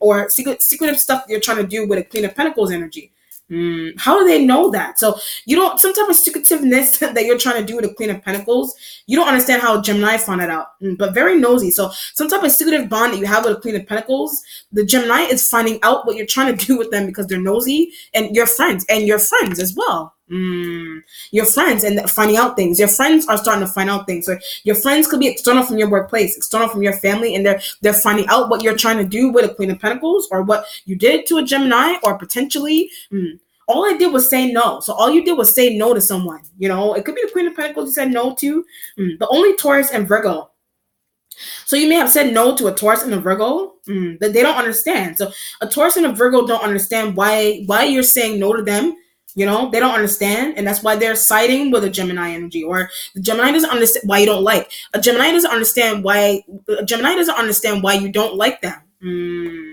or secretive stuff you're trying to do with a Queen of Pentacles energy. How do they know that? So some type of secretiveness that you're trying to do with a Queen of Pentacles, you don't understand how Gemini found it out, but very nosy. So some type of secretive bond that you have with a Queen of Pentacles, the Gemini is finding out what you're trying to do with them because they're nosy, and your friends as well. Your friends and finding out things. Your friends are starting to find out things. So your friends could be external from your workplace, external from your family, and they're finding out what you're trying to do with a Queen of Pentacles, or what you did to a Gemini, or potentially. All I did was say no. So all you did was say no to someone. It could be the Queen of Pentacles you said no to, but only Taurus and Virgo. So you may have said no to a Taurus and a Virgo that they don't understand. So a Taurus and a Virgo don't understand why you're saying no to them. You know, they don't understand, and that's why they're siding with a Gemini energy. Or the Gemini doesn't understand why you don't like. A Gemini doesn't understand why. A Gemini doesn't understand why you don't like them.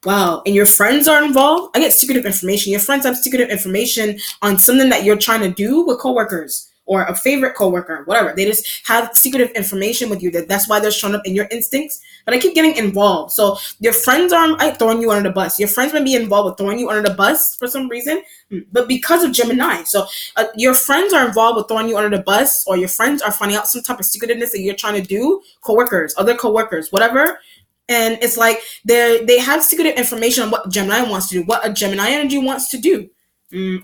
Wow. And your friends are involved. I get secretive information. Your friends have secretive information on something that you're trying to do with coworkers or a favorite coworker, whatever. They just have secretive information with you. That's why they're showing up in your instincts. But I keep getting involved. So your friends are throwing you under the bus. Your friends may be involved with throwing you under the bus for some reason, but because of Gemini. So your friends are involved with throwing you under the bus, or your friends are finding out some type of secretiveness that you're trying to do. Coworkers, other coworkers, whatever. And it's like they have secretive information on what Gemini wants to do, what a Gemini energy wants to do,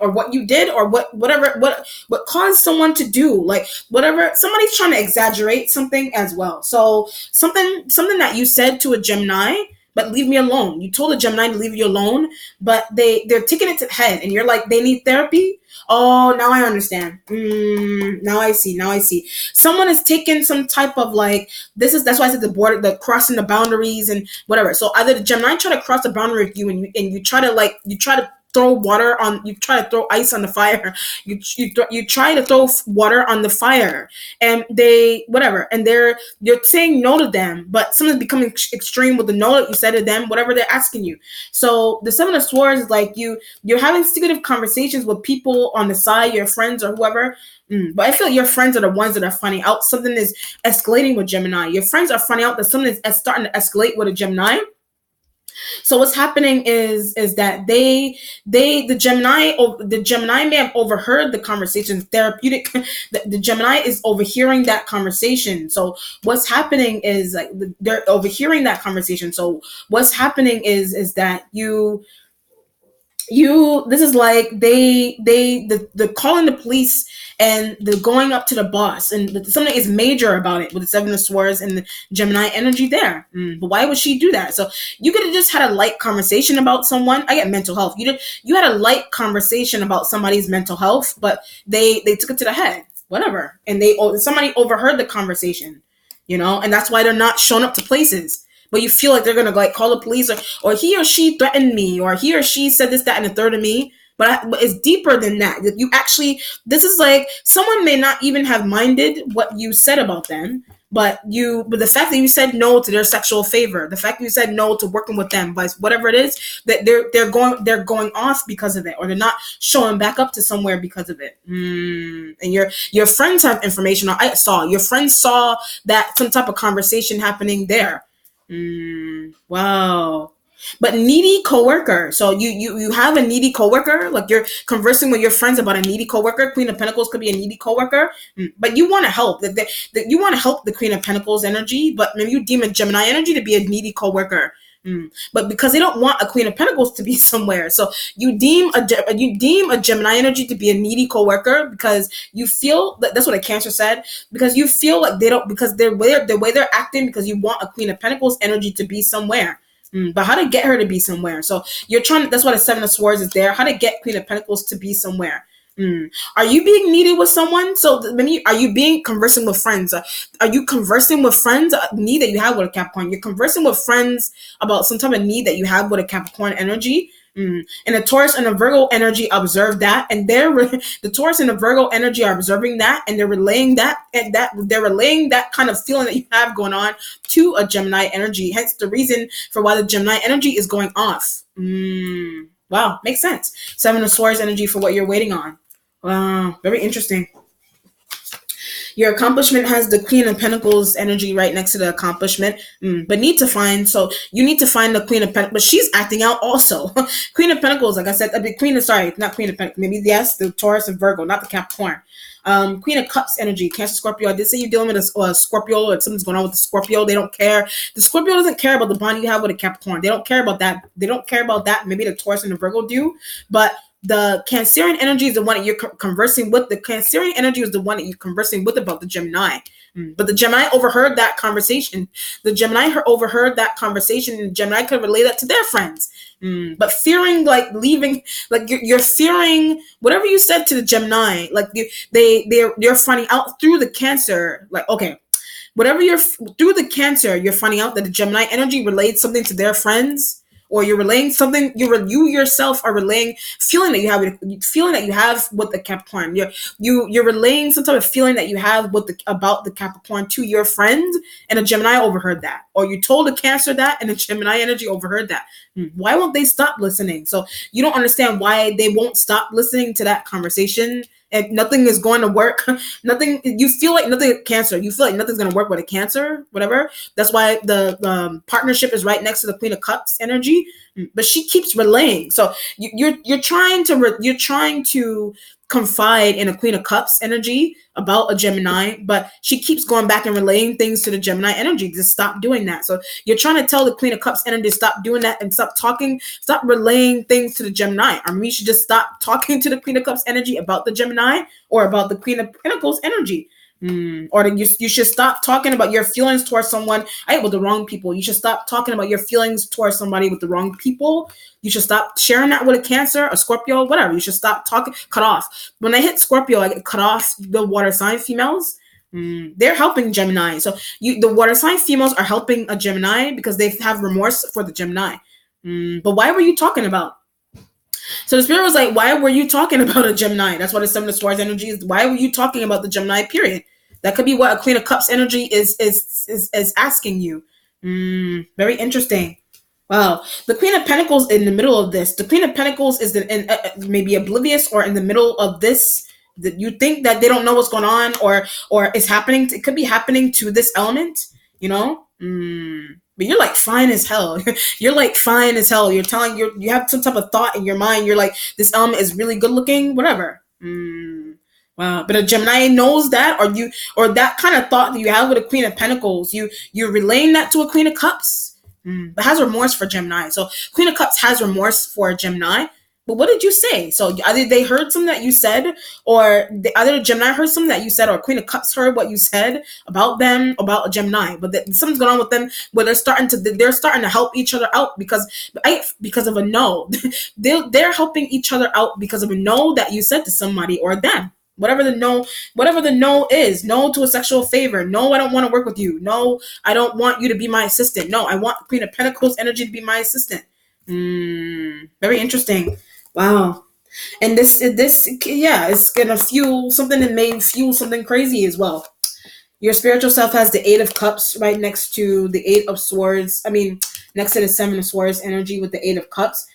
or what you did, or what caused someone to do, like whatever. Somebody's trying to exaggerate something as well. So something that you said to a Gemini, but leave me alone. You told a Gemini to leave you alone, but they're taking it to the head, and you're like, they need therapy. Oh, now I understand. Now I see. Someone is taking some type of like, that's why I said the crossing the boundaries and whatever. So either the Gemini try to cross the boundary with you, and you try to throw water on, you try to throw ice on the fire. You try to throw water on the fire, and they whatever, and you're saying no to them, but something's becoming extreme with the no that you said to them, whatever they're asking you. So the Seven of Swords is like you're having secretive conversations with people on the side, your friends or whoever. But I feel like your friends are the ones that are finding out something is escalating with Gemini. Your friends are finding out that something is starting to escalate with a Gemini. So what's happening is that the Gemini may have overheard the conversation. Therapeutic, the Gemini is overhearing that conversation. So what's happening is like they're overhearing that conversation. So what's happening is that this is like the calling the police, and the going up to the boss, and something is major about it with the Seven of Swords and the Gemini energy there. But why would she do that? So you could have just had a light conversation about someone. I get mental health. You had a light conversation about somebody's mental health, but they took it to the head, whatever, and somebody overheard the conversation, and that's why they're not showing up to places. But you feel like they're gonna like call the police, or he or she threatened me, or he or she said this, that, and the third to me. But it's deeper than that. This is like someone may not even have minded what you said about them, but the fact that you said no to their sexual favor, the fact that you said no to working with them, but whatever it is, that they're going off because of it, or they're not showing back up to somewhere because of it. And your friends have information. Your friends saw that some type of conversation happening there. Wow. But needy coworker. So you have a needy coworker, like you're conversing with your friends about a needy coworker. Queen of Pentacles could be a needy coworker, but you want to help. That you want to help the Queen of Pentacles energy, but maybe you deem a Gemini energy to be a needy coworker. But because they don't want a Queen of Pentacles to be somewhere, so you deem a Gemini energy to be a needy coworker because you feel that's what a Cancer said, because you feel like they don't, because the way they're acting, because you want a Queen of Pentacles energy to be somewhere. But how to get her to be somewhere? So you're trying. That's why the Seven of Swords is there. How to get Queen of Pentacles to be somewhere. Are you being needy with someone? So maybe are you conversing with friends? Are you conversing with friends? Need that you have with a Capricorn. You're conversing with friends about some type of need that you have with a Capricorn energy. And the Taurus and the Virgo energy observe that, and the Taurus and the Virgo energy are observing that, and they're relaying that kind of feeling that you have going on to a Gemini energy. Hence the reason for why the Gemini energy is going off. Wow, makes sense. Seven of Swords energy for what you're waiting on. Wow, very interesting. Your accomplishment has the Queen of Pentacles energy right next to the accomplishment, but you need to find the Queen of Pentacles, but she's acting out also. Queen of Pentacles, like I said, not Queen of Pentacles, maybe yes, the Taurus and Virgo, not the Capricorn. Queen of Cups energy, Cancer, Scorpio. I did say you're dealing with a Scorpio, or something's going on with the Scorpio. They don't care. The Scorpio doesn't care about the bond you have with a Capricorn. They don't care about that. Maybe the Taurus and the Virgo do, but the Cancerian energy is the one that you're conversing with. The Cancerian energy is the one that you're conversing with about the Gemini. But the Gemini overheard that conversation. And the Gemini could relay that to their friends. But fearing, like leaving, like you're fearing whatever you said to the Gemini. Like they're finding out through the Cancer. Like, okay, whatever through the Cancer, you're finding out that the Gemini energy relayed something to their friends, or you're relaying something. You yourself are relaying feeling that you have with the Capricorn. You're relaying some type of feeling that you have with about the Capricorn to your friend, and a Gemini overheard that, or you told a Cancer that, and a Gemini energy overheard that. Why won't they stop listening? So you don't understand why they won't stop listening to that conversation, and nothing is going to work. Nothing. You feel like nothing. Cancer. You feel like nothing's going to work with a Cancer. Whatever. That's why the partnership is right next to the Queen of Cups energy. But she keeps relaying. So you're trying to confide in a Queen of Cups energy about a Gemini, but she keeps going back and relaying things to the Gemini energy. Just stop doing that. So you're trying to tell the Queen of Cups energy to stop doing that and stop relaying things to the Gemini. Or maybe you should just stop talking to the Queen of Cups energy about the Gemini or about the Queen of Pentacles energy. Or you should stop talking about your feelings towards someone with the wrong people. You should stop talking about your feelings towards somebody with the wrong people. You should stop sharing that with a Cancer, a Scorpio, whatever. You should stop talking, cut off. When I hit Scorpio, I get cut off the water sign females. They're helping Gemini. So the water sign females are helping a Gemini because they have remorse for the Gemini. But why were you talking about? So the spirit was like, why were you talking about a Gemini? That's what the Seven of Swords energy is. Why were you talking about the Gemini, period? That could be what a Queen of Cups energy is asking you. Very interesting. Wow. The Queen of Pentacles in the middle of this. The Queen of Pentacles is maybe oblivious or in the middle of this. That you think that they don't know what's going on or it's happening. It could be happening to this element, you know? But you're like fine as hell. You're like fine as hell. You're telling you have some type of thought in your mind. You're like, this element is really good looking, whatever. Wow. But a Gemini knows that, or that kind of thought that you have with a Queen of Pentacles, you're relaying that to a Queen of Cups, but has remorse for Gemini. So Queen of Cups has remorse for a Gemini. But what did you say? So either they heard something that you said, or either Gemini heard something that you said, or Queen of Cups heard what you said about them, about a Gemini. But something's going on with them where they're starting to help each other out because of a no. they're helping each other out because of a no that you said to somebody or them. Whatever the no is. No to a sexual favor. No, I don't want to work with you. No, I don't want you to be my assistant. No, I want Queen of Pentacles energy to be my assistant. Very interesting. Wow. And this it's gonna fuel something that may fuel something crazy as well. Your spiritual self has the Eight of Cups right next to the Eight of Swords. Next to the Seven of Swords energy with the Eight of Cups.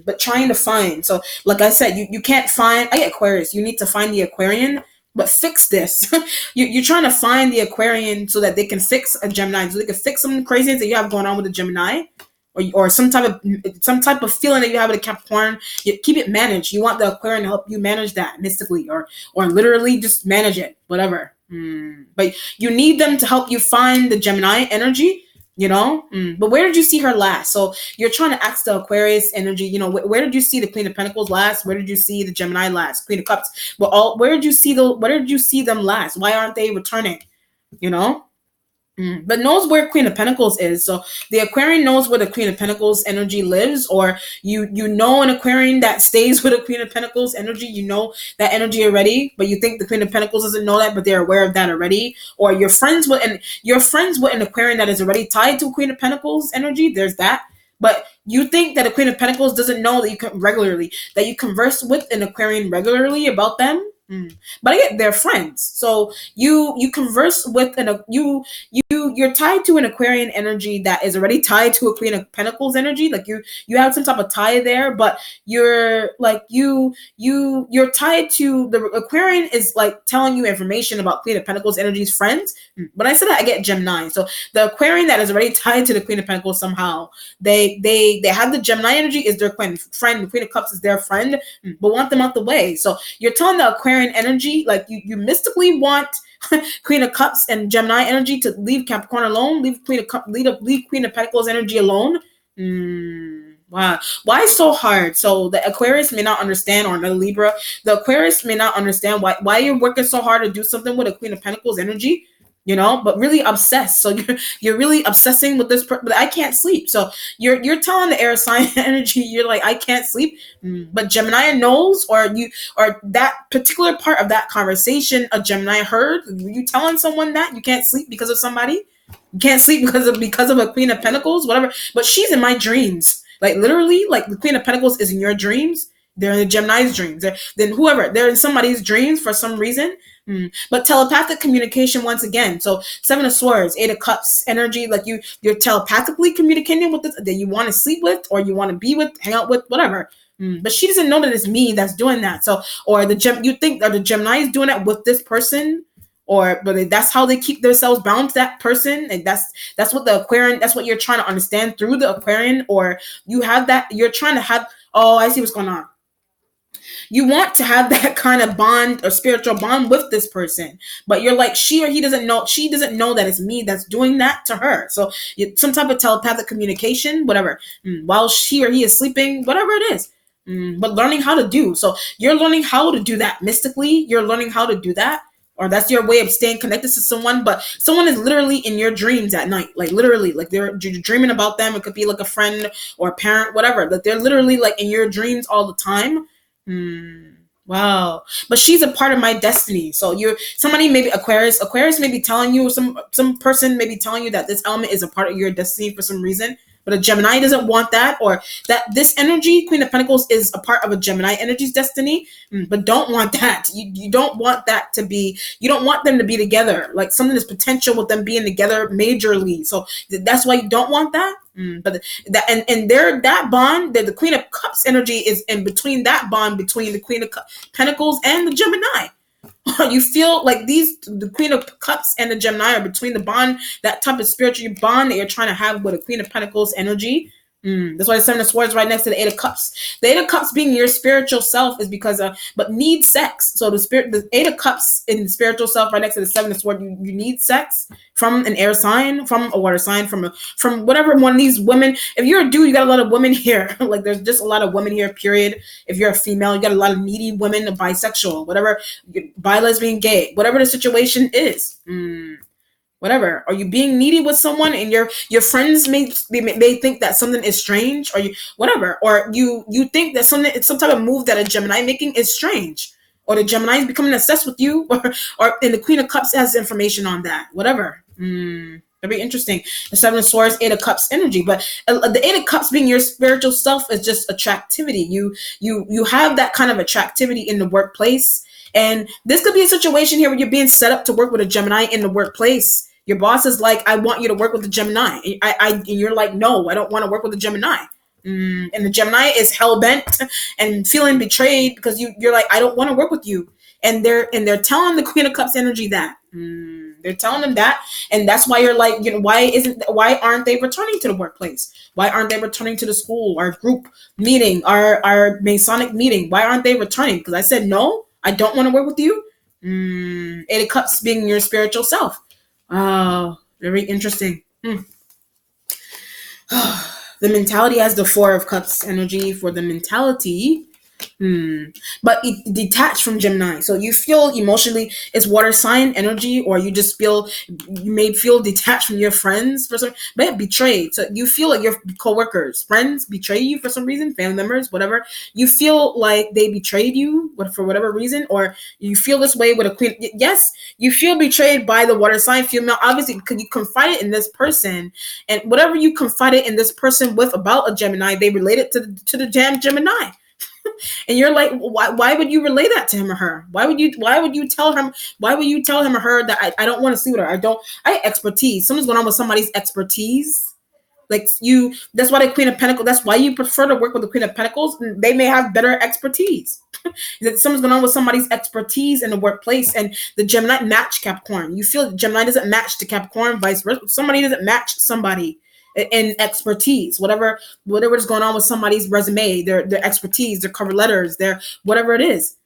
But trying to find. So like I said, you can't find Aquarius. You need to find the Aquarian, but fix this. You're trying to find the Aquarian so that they can fix a Gemini, so they can fix some craziness that you have going on with a Gemini. Or some type of feeling that you have with a Capricorn. You keep it managed. You want the Aquarian to help you manage that mystically or literally just manage it, whatever. But you need them to help you find the Gemini energy, you know. But where did you see her last? So you're trying to ask the Aquarius energy, you know, where did you see the Queen of Pentacles last? Where did you see the Gemini last? Queen of Cups. Where did you see them last? Why aren't they returning? You know? But knows where Queen of Pentacles is. So the Aquarian knows where the Queen of Pentacles energy lives, or you know an Aquarian that stays with a Queen of Pentacles energy. You know that energy already, but you think the Queen of Pentacles doesn't know that, but they're aware of that already. Or you're friends with an Aquarian that is already tied to a Queen of Pentacles energy. There's that. But you think that a Queen of Pentacles doesn't know that you converse with an Aquarian regularly about them. But again, they're friends. So you converse with you're tied to an Aquarian energy that is already tied to a Queen of Pentacles energy. Like you have some type of tie there, but you're tied to the Aquarian is like telling you information about Queen of Pentacles energy's friends. When I say that, I get Gemini. So the Aquarian that is already tied to the Queen of Pentacles somehow, they have the Gemini energy is their friend. The Queen of Cups is their friend, but want them out the way. So you're telling the Aquarian energy, like you mystically want Queen of Cups and Gemini energy to leave Capricorn alone, leave Queen of Pentacles energy alone. Wow. Why so hard? So the Aquarius may not understand, or the Libra, the Aquarius may not understand why you're working so hard to do something with a Queen of Pentacles energy. You know, but really obsessed. So you're really obsessing with this, but I can't sleep. So you're telling the air sign energy, you're like, I can't sleep. But Gemini knows, or that particular part of that conversation, a Gemini heard. You telling someone that you can't sleep because of somebody? You can't sleep because of a Queen of Pentacles, whatever. But she's in my dreams. Like literally, like the Queen of Pentacles is in your dreams. They're in the Gemini's dreams. Then whoever, they're in somebody's dreams for some reason. But telepathic communication once again. So Seven of Swords, Eight of Cups energy, like you're telepathically communicating with this that you want to sleep with or you want to be with, hang out with, whatever. But she doesn't know that it's me that's doing that. So, or you think that the Gemini is doing that with this person, but that's how they keep themselves bound to that person, and that's what the Aquarian, that's what you're trying to understand through the Aquarian, or you have that, you're trying to have. Oh, I see what's going on. You want to have that kind of bond or spiritual bond with this person, but you're like, she or he doesn't know, she doesn't know that it's me that's doing that to her. So some type of telepathic communication, whatever, while she or he is sleeping, whatever it is. But learning how to do. So you're learning how to do that mystically. You're learning how to do that. Or that's your way of staying connected to someone, but someone is literally in your dreams at night, like literally, like you're dreaming about them. It could be like a friend or a parent, whatever. Like they're literally like in your dreams all the time. Wow. But she's a part of my destiny. So you're somebody, maybe Aquarius may be telling you, some person may be telling you that this element is a part of your destiny for some reason. But a Gemini doesn't want that, or that this energy, Queen of Pentacles, is a part of a Gemini energy's destiny, but don't want that. You don't want that to be, you don't want them to be together. Like something is potential with them being together majorly. So that's why you don't want that. But that, and there, that bond, the Queen of Cups energy is in between, that bond between the Queen of Pentacles and the Gemini. You feel like the Queen of Cups and the Gemini are between the bond, that type of spiritual bond that you're trying to have with a Queen of Pentacles energy. That's why the Seven of Swords right next to the Eight of Cups. The Eight of Cups being your spiritual self is because but need sex. So the Eight of Cups in the spiritual self right next to the Seven of Swords, you need sex from an air sign, from a water sign, from whatever one of these women. If you're a dude, you got a lot of women here. Like there's just a lot of women here, period. If you're a female, you got a lot of needy women, bisexual, whatever, bi, lesbian, gay, whatever the situation is. Whatever, are you being needy with someone and your friends may think that something is strange, or you whatever, or you think that it's some type of move that a Gemini making is strange, or the Gemini is becoming obsessed with you, or and the Queen of Cups has information on that, whatever. Very interesting. The Seven of Swords, Eight of Cups energy, but the Eight of Cups being your spiritual self is just attractivity. You have that kind of attractivity in the workplace. And this could be a situation here where you're being set up to work with a Gemini in the workplace. Your boss is like, I want you to work with the Gemini. And you're like, no, I don't want to work with the Gemini. And the Gemini is hell-bent and feeling betrayed because you're like, I don't want to work with you. And they're telling the Queen of Cups energy that. They're telling them that. And that's why you're like, why aren't they returning to the workplace? Why aren't they returning to the school, our group meeting, our Masonic meeting? Why aren't they returning? Because I said, no, I don't want to work with you. Eight of Cups being your spiritual self. Oh, very interesting. The mentality has the Four of Cups energy for the mentality. But it detached from Gemini. So you feel emotionally, it's water sign energy, or you just feel, you may feel detached from your friends for some, but betrayed. So you feel like your coworkers, friends betray you for some reason, family members, whatever. You feel like they betrayed you for whatever reason, or you feel this way with a Queen. Yes, you feel betrayed by the water sign female, obviously, because you confided in this person, and whatever you confided in this person with about a Gemini, they related to the damn Gemini. And you're like, why would you relay that to him or her? Why would you tell him or her that I don't want to see with her? I expertise. Something's going on with somebody's expertise. Like that's why the Queen of Pentacles, that's why you prefer to work with the Queen of Pentacles. They may have better expertise. That something's going on with somebody's expertise in the workplace, and the Gemini match Capricorn. You feel Gemini doesn't match the Capricorn, vice versa. Somebody doesn't match somebody in expertise, whatever is going on with somebody's resume, their expertise, their cover letters, their whatever it is.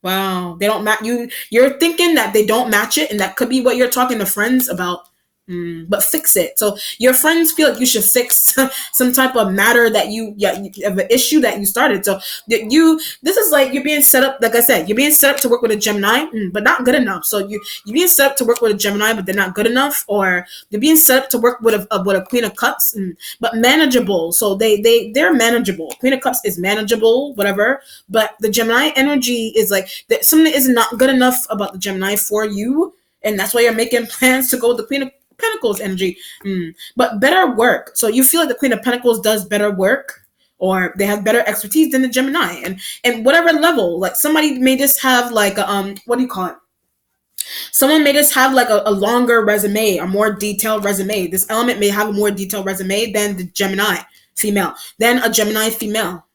Wow, they don't match you. You're thinking that they don't match it, and that could be what you're talking to friends about. But fix it. So your friends feel like you should fix some type of matter that you have an issue that you started. So this is like you're being set up. Like I said, you're being set up to work with a Gemini, but not good enough. So you're being set up to work with a Gemini, but they're not good enough, or they're being set up to work with a Queen of Cups, but manageable. So they're manageable. Queen of Cups is manageable, whatever. But the Gemini energy is like something is not good enough about the Gemini for you, and that's why you're making plans to go with the Queen of Pentacles energy. But better work. So you feel like the Queen of Pentacles does better work, or they have better expertise than the Gemini, and whatever level. Like somebody may just have like what do you call it? Someone may just have like a longer resume, a more detailed resume. This element may have a more detailed resume than the Gemini female, than a Gemini female.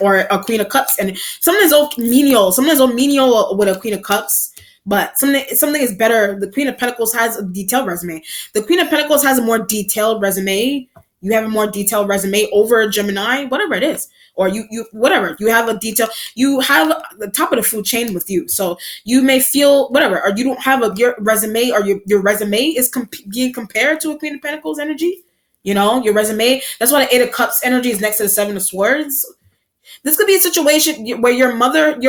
Or a Queen of Cups, and something is all menial. Something is all menial with a Queen of Cups, but something is better. The Queen of Pentacles has a detailed resume. The Queen of Pentacles has a more detailed resume. You have a more detailed resume over a Gemini, whatever it is, or you whatever. You have a detail. You have the top of the food chain with you, so you may feel whatever, or you don't have your resume, or your resume is being compared to a Queen of Pentacles energy. You know, your resume. That's why the Eight of Cups energy is next to the Seven of Swords. This could be a situation where your mother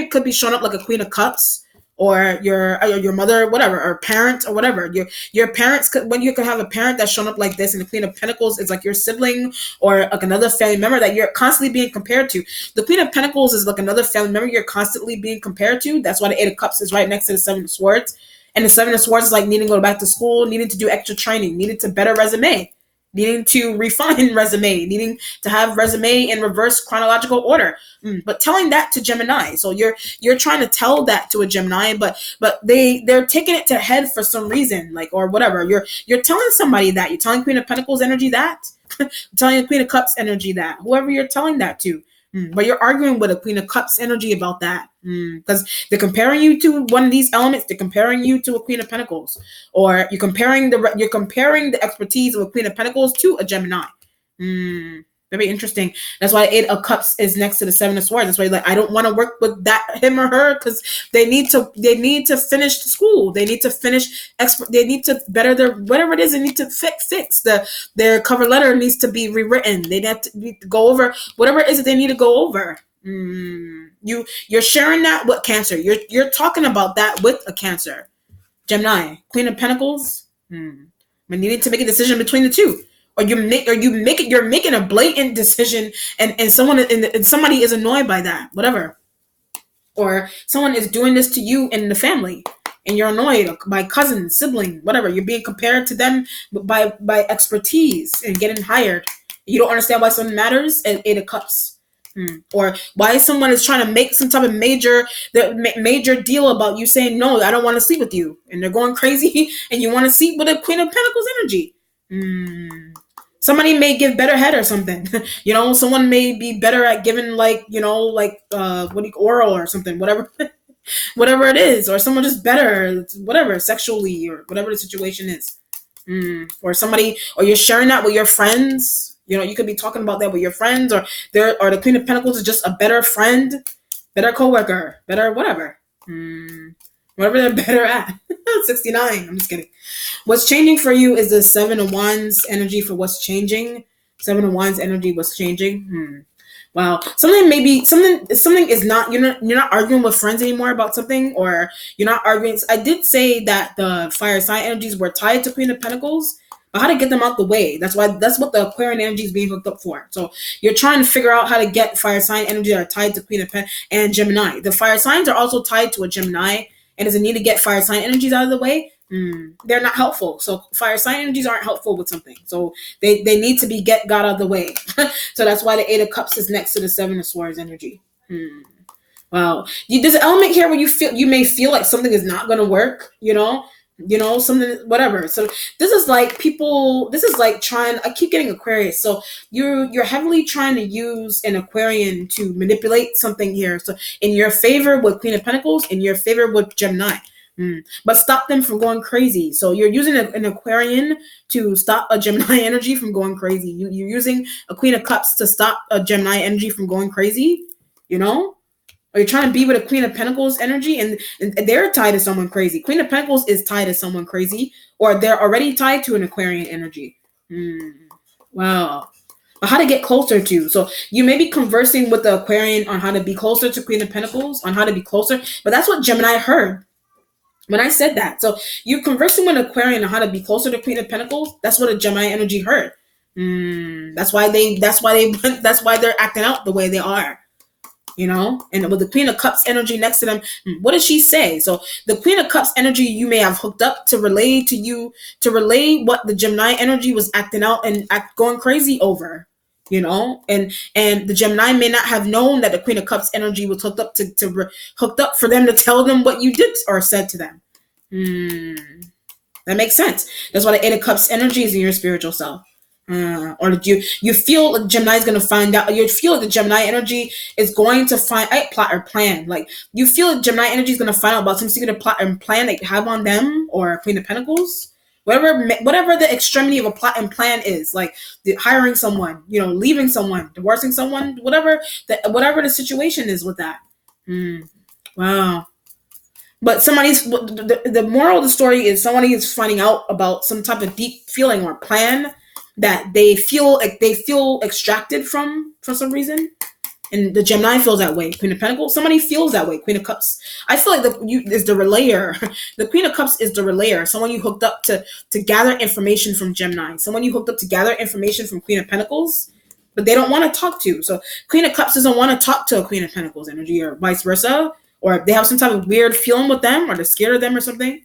could be showing up like a Queen of Cups, or your mother, whatever, or parent, or whatever. Your parents could, when you could have a parent that's shown up like this, and the Queen of Pentacles is like your sibling or like another family member that you're constantly being compared to. The Queen of Pentacles is like another family member you're constantly being compared to. That's why the Eight of Cups is right next to the Seven of Swords, and the Seven of Swords is like needing to go back to school, needing to do extra training, needing to better resume, needing to refine resume, needing to have resume in reverse chronological order. But telling that to Gemini. So you're trying to tell that to a Gemini, but they're taking it to head for some reason, like, or whatever. You're telling somebody that. You're telling Queen of Pentacles energy that. You're telling a Queen of Cups energy that. Whoever you're telling that to. But you're arguing with a Queen of Cups energy about that, because they're comparing you to one of these elements. They're comparing you to a Queen of Pentacles, or you're comparing the expertise of a Queen of Pentacles to a Gemini. Very interesting. That's why Eight of Cups is next to the Seven of Swords. That's why, like, I don't want to work with him or her, because they need to finish school. They need to finish they need to better their whatever it is. They need to fix their cover letter needs to be rewritten. They need to go over whatever it is that they need to go over. You're sharing that with Cancer. You're talking about that with a Cancer. Gemini, Queen of Pentacles. But you need to make a decision between the two. Or you're making a blatant decision, and somebody is annoyed by that, whatever. Or someone is doing this to you in the family, and you're annoyed by cousin, sibling, whatever. You're being compared to them by expertise and getting hired. You don't understand why something matters. Eight of Cups. Or why someone is trying to make some type of major deal about you saying, no, I don't want to sleep with you, and they're going crazy, and you want to sleep with a Queen of Pentacles energy. Somebody may give better head or something. Someone may be better at giving oral or something, whatever whatever it is, or someone just better, whatever, sexually, or whatever the situation is. Or you're sharing that with your friends. You could be talking about that with your friends, or the Queen of Pentacles is just a better friend, better coworker, better whatever. Whatever they're better at. 69. I'm just kidding. What's changing for you is the Seven of Wands energy for what's changing. Seven of Wands energy, what's changing. Wow. Something is not, you're not arguing with friends anymore about something, or you're not arguing. I did say that the fire sign energies were tied to Queen of Pentacles, but how to get them out the way. That's what the Aquarian energy is being hooked up for. So you're trying to figure out how to get fire sign energies that are tied to Queen of Pentacles and Gemini. The fire signs are also tied to a Gemini, and does it need to get fire sign energies out of the way? They're not helpful. So fire sign energies aren't helpful with something. So they need to be got out of the way. So that's why the Eight of Cups is next to the Seven of Swords energy. Wow. There's an element here where you may feel like something is not going to work, something, whatever. So this is like trying, I keep getting Aquarius. So you're heavily trying to use an Aquarian to manipulate something here. So in your favor with Queen of Pentacles, in your favor with Gemini. But stop them from going crazy. So you're using an Aquarian to stop a Gemini energy from going crazy. You're using a Queen of Cups to stop a Gemini energy from going crazy, Or you're trying to be with a Queen of Pentacles energy, and they're tied to someone crazy. Queen of Pentacles is tied to someone crazy, or they're already tied to an Aquarian energy. Wow. But how to get closer to. So you may be conversing with the Aquarian on how to be closer to Queen of Pentacles, on how to be closer. But that's what Gemini heard when I said that. So you're conversing with an Aquarian on how to be closer to Queen of Pentacles. That's what a Gemini energy heard. That's why they're acting out the way they are. And with the Queen of Cups energy next to them, what does she say? So the Queen of Cups energy, you may have hooked up to relay to you, to relay what the Gemini energy was acting out and going crazy over, and the Gemini may not have known that the Queen of Cups energy was hooked up hooked up for them to tell them what you did or said to them. That makes sense. That's why the Eight of Cups energy is in your spiritual self. Or you feel like Gemini is going to find out. You feel like the Gemini energy is going to plot or plan. Like you feel like Gemini energy is going to find out about some secret plot and plan they have on them, or Queen of Pentacles. Whatever the extremity of a plot and plan is, like hiring someone, leaving someone, divorcing someone, whatever the situation is with that. Wow. But the moral of the story is somebody is finding out about some type of deep feeling or plan that they feel extracted from for some reason. And the Gemini feels that way. Queen of Pentacles, somebody feels that way. Queen of Cups, I feel like is the relayer. The Queen of Cups is the relayer. Someone you hooked up to gather information from Gemini. Someone you hooked up to gather information from Queen of Pentacles, but they don't want to talk to. So Queen of Cups doesn't want to talk to a Queen of Pentacles energy, or vice versa. Or they have some type of weird feeling with them, or they're scared of them or something.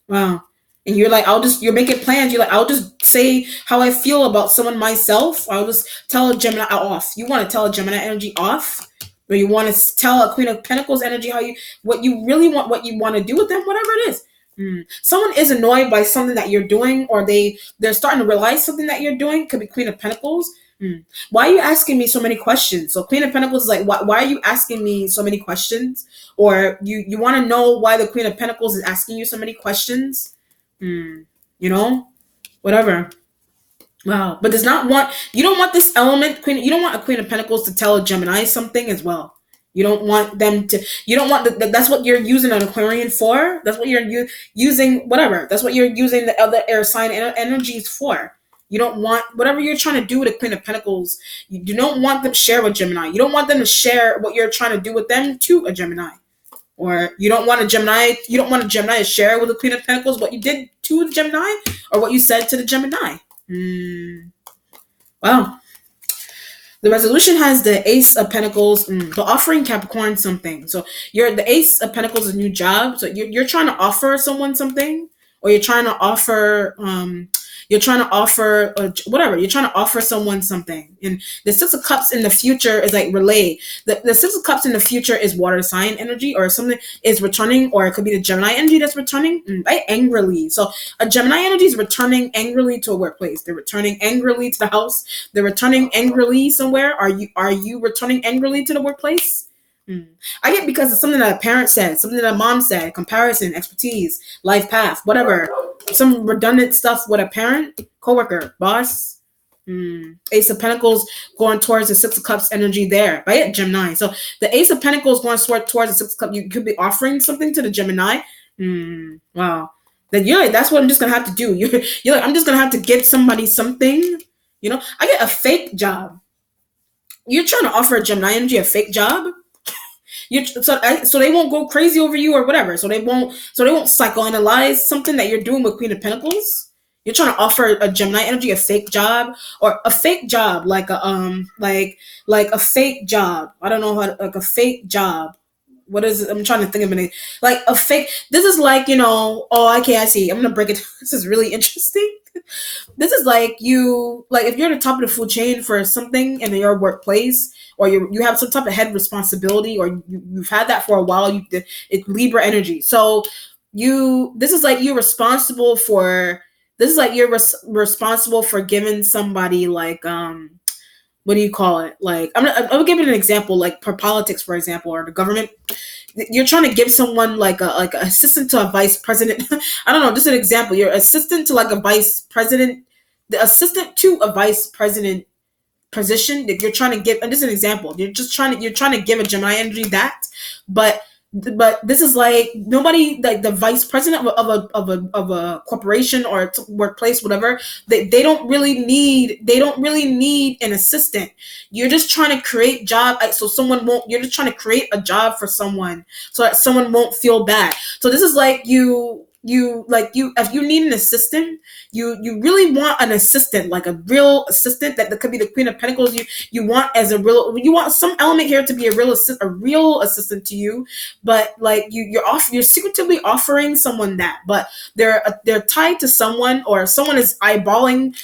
Wow. And you're like, you're making plans. You're like, I'll just say how I feel about someone myself. I'll just tell a Gemini off. You want to tell a Gemini energy off? Or you want to tell a Queen of Pentacles energy what you really want, what you want to do with them, whatever it is. Someone is annoyed by something that you're doing, or they're starting to realize something that you're doing. Could be Queen of Pentacles. Why are you asking me so many questions? So Queen of Pentacles is like, why are you asking me so many questions? Or you want to know why the Queen of Pentacles is asking you so many questions? Whatever. Wow. But you don't want this element, you don't want a Queen of Pentacles to tell a Gemini something as well. You don't want them to, that's what you're using an Aquarian for. That's what you're using, whatever. That's what you're using the other air sign energies for. You don't want, whatever you're trying to do with the Queen of Pentacles, you don't want them to share with Gemini. You don't want them to share what you're trying to do with them to a Gemini. Or you don't want a Gemini to share with the Queen of Pentacles what you did to the Gemini, or what you said to the Gemini. Wow. The resolution has the Ace of Pentacles, but offering Capricorn something. So the Ace of Pentacles is a new job. So you're trying to offer someone something, or you're trying to offer whatever. You're trying to offer someone something. And the Six of Cups in the future is like relay. The Six of Cups in the future is water sign energy, or something is returning, or it could be the Gemini energy that's returning right angrily. So a Gemini energy is returning angrily to a workplace. They're returning angrily to the house. They're returning angrily somewhere. Are you returning angrily to the workplace? I get, because it's something that a parent said, something that a mom said, comparison, expertise, life path, whatever. Some redundant stuff with a parent, coworker, boss. Ace of Pentacles going towards the Six of Cups energy there, right? Gemini. So the Ace of Pentacles going towards the Six of Cups. You could be offering something to the Gemini. Wow. Then you're like, that's what I'm just going to have to do. You're like, I'm just going to have to give somebody something. I get a fake job. You're trying to offer a Gemini energy a fake job. So they won't go crazy over you or whatever. So they won't psychoanalyze something that you're doing with Queen of Pentacles. You're trying to offer a Gemini energy a fake job, or a fake job, like a like a fake job. I don't know how, like a fake job. What is it? I'm trying to think of it. Like a fake. This is like, oh, okay, I see. I'm gonna break it. This is really interesting. This is like if you're at the top of the food chain for something in your workplace, or you have some type of head responsibility, or you've had that for a while. It's Libra energy. So this is like you're responsible for giving somebody, like, what do you call it? Like, I'm gonna give it an example, like for politics, for example, or the government. You're trying to give someone like an assistant to a vice president. I don't know, just an example. You're assistant to like a vice president, the assistant to a vice president position that you're trying to give. And this is an example. You're trying to give a Gemini energy that, but this is like nobody, like the vice president of a corporation or workplace, whatever. They don't really need an assistant. You're just trying to create job, so someone won't. You're just trying to create a job for someone so that someone won't feel bad. So this is like you you if you need an assistant, you really want an assistant, like a real assistant, that could be the Queen of Pentacles. You want as a real, you want some element here to be a real assistant to you, but like you're secretively offering someone that, but they're tied to someone, or someone is eyeballing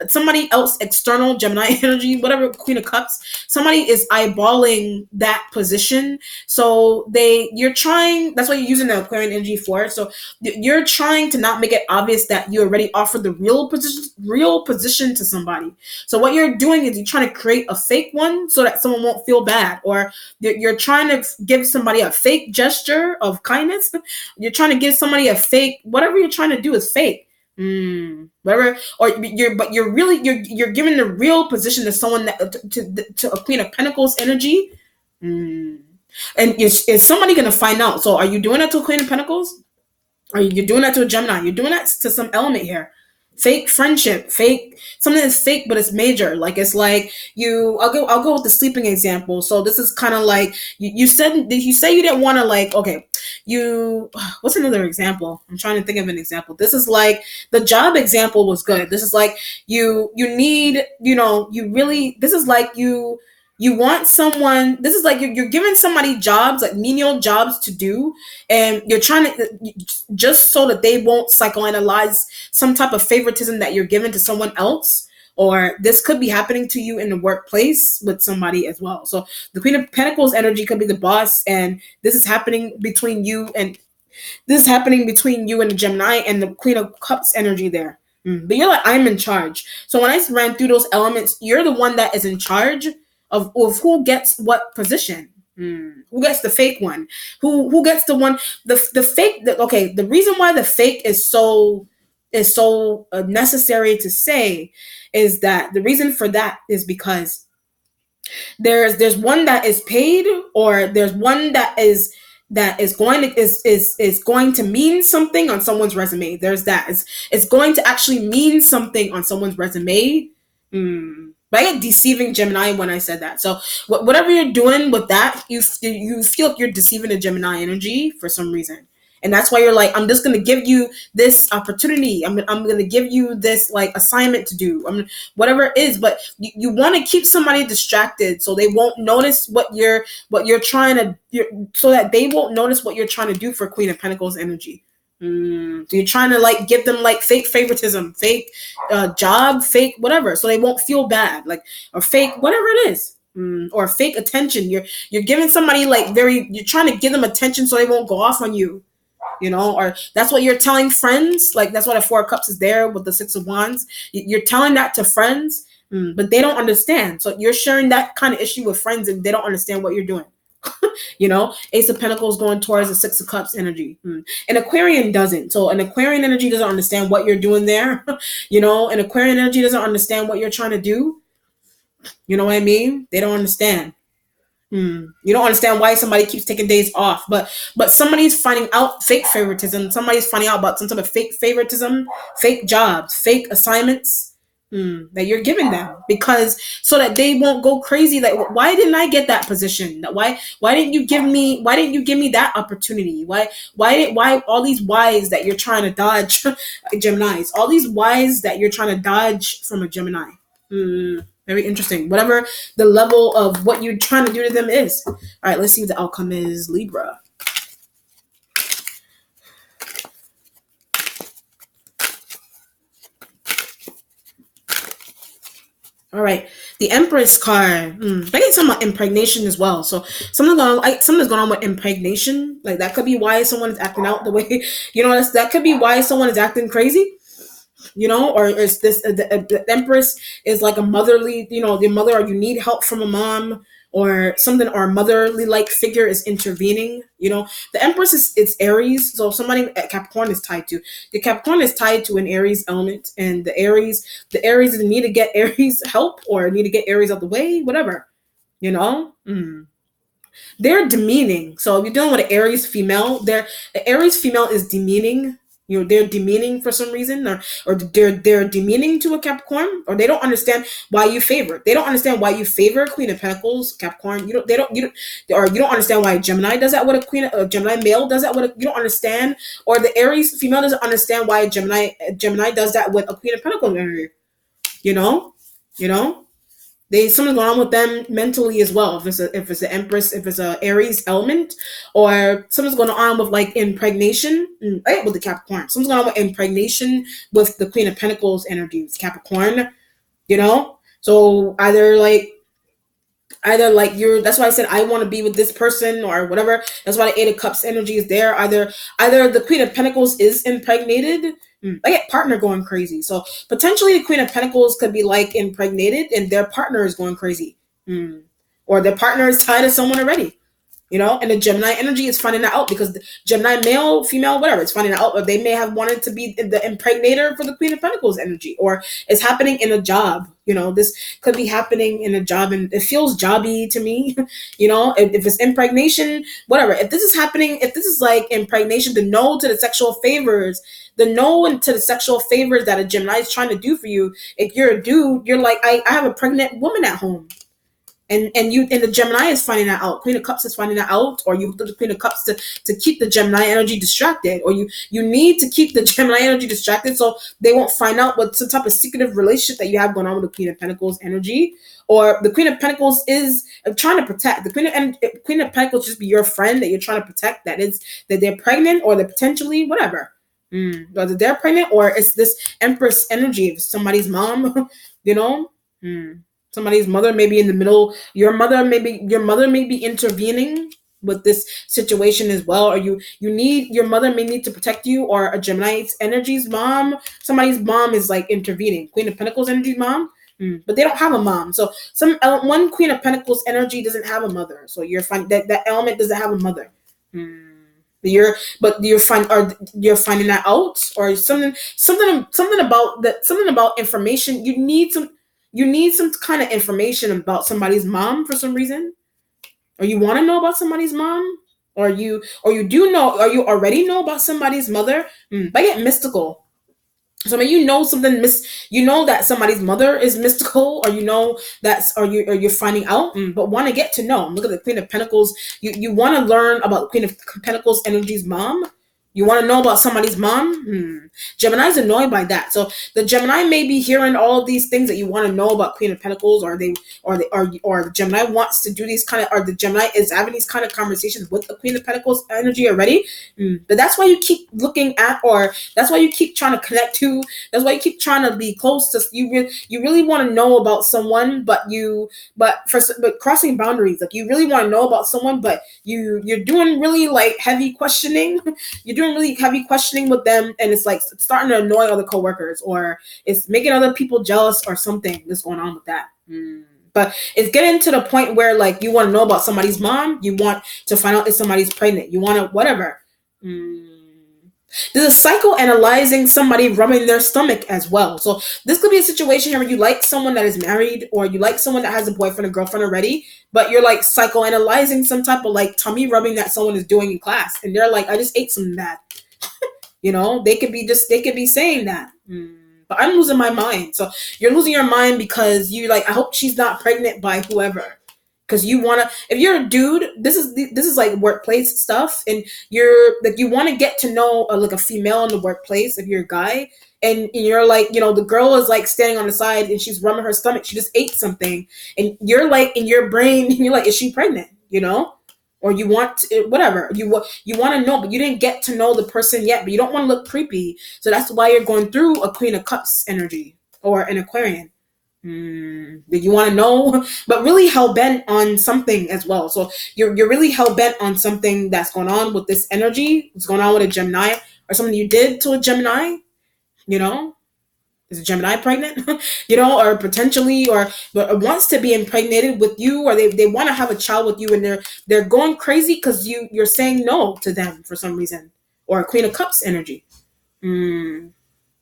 somebody else, external Gemini energy, whatever, Queen of Cups. Somebody is eyeballing that position. So you're trying, that's what you're using the Aquarian energy for. So you're trying to not make it obvious that you already offered the real position to somebody. So what you're doing is you're trying to create a fake one so that someone won't feel bad, or you're trying to give somebody a fake gesture of kindness. You're trying to give somebody a fake, whatever you're trying to do is fake. Whatever, or you're giving the real position to someone that to a Queen of Pentacles energy. And is somebody gonna find out? So are you doing that to a Queen of Pentacles? Are you doing that to a Gemini? You're doing that to some element here. Fake friendship, fake something that's fake, but it's major. Like it's like I'll go with the sleeping example. So this is kind of like you said. Did you say you didn't want to, like, okay, what's another example? I'm trying to think of an example. This is like the job example was good. This is like you need, you really, this is like you want someone, this is like you're giving somebody jobs, like menial jobs to do, and you're trying to, just so that they won't psychoanalyze some type of favoritism that you're giving to someone else. Or this could be happening to you in the workplace with somebody as well. So the Queen of Pentacles energy could be the boss, and this is happening between you and the Gemini, and the Queen of Cups energy there. But you're like, I'm in charge. So when I ran through those elements, you're the one that is in charge of who gets what position. Who gets the fake one? Who gets the one, the fake? Okay, the reason why the fake is so necessary to say is that the reason for that is because there's one that is paid, or there's one that is going to mean something on someone's resume. There's that. It's going to actually mean something on someone's resume. But I get deceiving Gemini when I said that. So whatever you're doing with that, you feel like you're deceiving the Gemini energy for some reason. And that's why you're like, I'm just going to give you this opportunity. I'm going to give you this like assignment to do. Whatever it is, but you want to keep somebody distracted so they won't notice what you're trying to, so that they won't notice what you're trying to do for Queen of Pentacles energy. So you're trying to like give them like fake favoritism, fake job, fake whatever, so they won't feel bad, like, or fake whatever it is, or fake attention. You're giving somebody like you're trying to give them attention so they won't go off on you, or that's what you're telling friends. Like that's why the Four of Cups is there with the Six of Wands. You're telling that to friends, but they don't understand. So you're sharing that kind of issue with friends, and they don't understand what you're doing. Ace of Pentacles going towards the Six of Cups energy. An Aquarian doesn't. So an Aquarian energy doesn't understand what you're doing there. An Aquarian energy doesn't understand what you're trying to do. You know what I mean? They don't understand. You don't understand why somebody keeps taking days off, but somebody's finding out fake favoritism. Somebody's finding out about some type of fake favoritism, fake jobs, fake assignments that you're giving them, because so that they won't go crazy. Like, why didn't I get that position? Why didn't you give me that opportunity? Why all these whys that you're trying to dodge, Geminis? All these whys that you're trying to dodge from a Gemini. Very interesting. Whatever the level of what you're trying to do to them is. All right, let's see what the outcome is, Libra. All right, the Empress card. I get some impregnation as well. So something's going on with impregnation. Like that could be why someone is acting out the way. That could be why someone is acting crazy. Or is this the Empress is like a motherly, the mother, or you need help from a mom or something, or a motherly like figure is intervening. The Empress is Aries, so somebody at Capricorn is tied to. The Capricorn is tied to an Aries element, and the Aries need to get Aries help, or need to get Aries out the way, whatever. They're demeaning. So if you're dealing with an Aries female, the Aries female is demeaning. They're demeaning for some reason, or they're demeaning to a Capricorn, or they don't understand why you favor. They don't understand why you favor Queen of Pentacles, Capricorn. Or you don't understand why Gemini does that with a Gemini male does that with you don't understand, or the Aries female doesn't understand why Gemini does that with a Queen of Pentacles energy. You know, you know. Something's going on with them mentally as well. If it's an Empress, if it's a Aries element, or something's going on with like impregnation, with the Capricorn. Something's going on with impregnation with the Queen of Pentacles energies, Capricorn. So either like you're that's why I said I want to be with this person or whatever. That's why the Eight of Cups energy is there. Either the Queen of Pentacles is impregnated. I get partner going crazy. So potentially the Queen of Pentacles could be like impregnated and their partner is going crazy. Or their partner is tied to someone already. And the Gemini energy is finding that out because the Gemini male, female, whatever, it's finding that out. Or they may have wanted to be the impregnator for the Queen of Pentacles energy, or it's happening in a job. This could be happening in a job, and it feels jobby to me. If it's impregnation, whatever. If this is happening, if this is like impregnation, the no to the sexual favors, that a Gemini is trying to do for you. If you're a dude, you're like, I have a pregnant woman at home. And the Gemini is finding that out. Queen of Cups is finding that out, or you hooked up the Queen of Cups to keep the Gemini energy distracted, or you need to keep the Gemini energy distracted so they won't find out what some type of secretive relationship that you have going on with the Queen of Pentacles energy, or the Queen of Pentacles is trying to protect. The Queen of Pentacles just be your friend that you're trying to protect. That they're pregnant or they're potentially whatever. Whether they're pregnant or it's this Empress energy of somebody's mom, Somebody's mother may be in the middle. Your mother may be intervening with this situation as well, or your mother may need to protect you, or a Gemini's energy's mom. Somebody's mom is like intervening. Queen of Pentacles energy's mom, but they don't have a mom. So one Queen of Pentacles energy doesn't have a mother. So you're fine. That element doesn't have a mother. You're finding that out, or something about information. You need some kind of information about somebody's mom for some reason, or you want to know about somebody's mom, or you already know about somebody's mother. I get mystical. So maybe something that somebody's mother is mystical, or you're finding out, but want to get to know. Look at the Queen of Pentacles. You want to learn about the Queen of Pentacles energy's mom. You want to know about somebody's mom? Gemini's annoyed by that. So the Gemini may be hearing all of these things that you want to know about Queen of Pentacles, or the Gemini wants to do these kind of, or the Gemini is having these kind of conversations with the Queen of Pentacles energy already. But that's why you keep looking at, or that's why you keep trying to connect to. That's why you keep trying to be close to. You really want to know about someone, but crossing boundaries. Like you really want to know about someone, but you're doing really like heavy questioning. You're doing really heavy questioning with them, and it's like it's starting to annoy other coworkers, or it's making other people jealous, or something that's going on with that. But it's getting to the point where like you want to know about somebody's mom, you want to find out if somebody's pregnant, you want to whatever. There's a psychoanalyzing somebody rubbing their stomach as well. So this could be a situation here where you like someone that is married, or you like someone that has a boyfriend or girlfriend already, but you're like psychoanalyzing some type of like tummy rubbing that someone is doing in class, and they're like, I just ate some of that. They could be saying that. But I'm losing my mind. So you're losing your mind because you like, I hope she's not pregnant by whoever. Because if you're a dude, this is like workplace stuff, and you're like, you want to get to know like a female in the workplace if you're a guy, and you're like, the girl is like standing on the side and she's rubbing her stomach, she just ate something, and you're like, in your brain, you're like, is she pregnant? Or you want to, whatever you want to know, but you didn't get to know the person yet, but you don't want to look creepy, so that's why you're going through a Queen of Cups energy or an Aquarian. That you want to know, but really hell-bent on something as well. So you're really hell-bent on something that's going on with this energy. It's going on with a Gemini, or something you did to a Gemini. Is a Gemini pregnant? Or potentially, but wants to be impregnated with you, or they want to have a child with you, and they're going crazy because you're saying no to them for some reason. Or a Queen of Cups energy.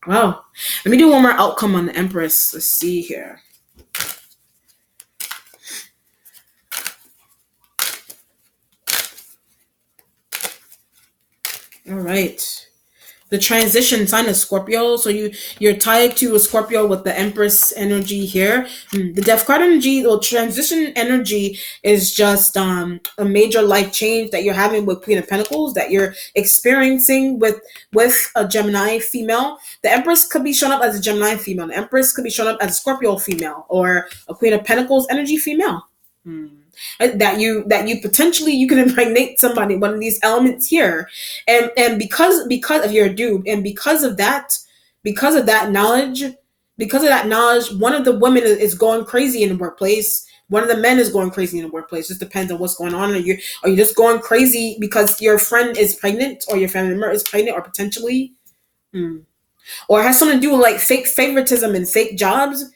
Wow. Let me do one more outcome on the Empress. Let's see here. All right. The transition sign is Scorpio, so you're tied to a Scorpio with the Empress energy here. The Death card energy, or transition energy, is just a major life change that you're having with Queen of Pentacles, that you're experiencing with a Gemini female. The Empress could be shown up as a Gemini female. The Empress could be shown up as a Scorpio female or a Queen of Pentacles energy female. That you potentially you can impregnate somebody, one of these elements here, and because of your dude, and because of that knowledge, one of the women is going crazy in the workplace. One of the men is going crazy in the workplace. Just depends on what's going on. Are you just going crazy because your friend is pregnant, or your family member is pregnant, or potentially, or it has something to do with like fake favoritism and fake jobs.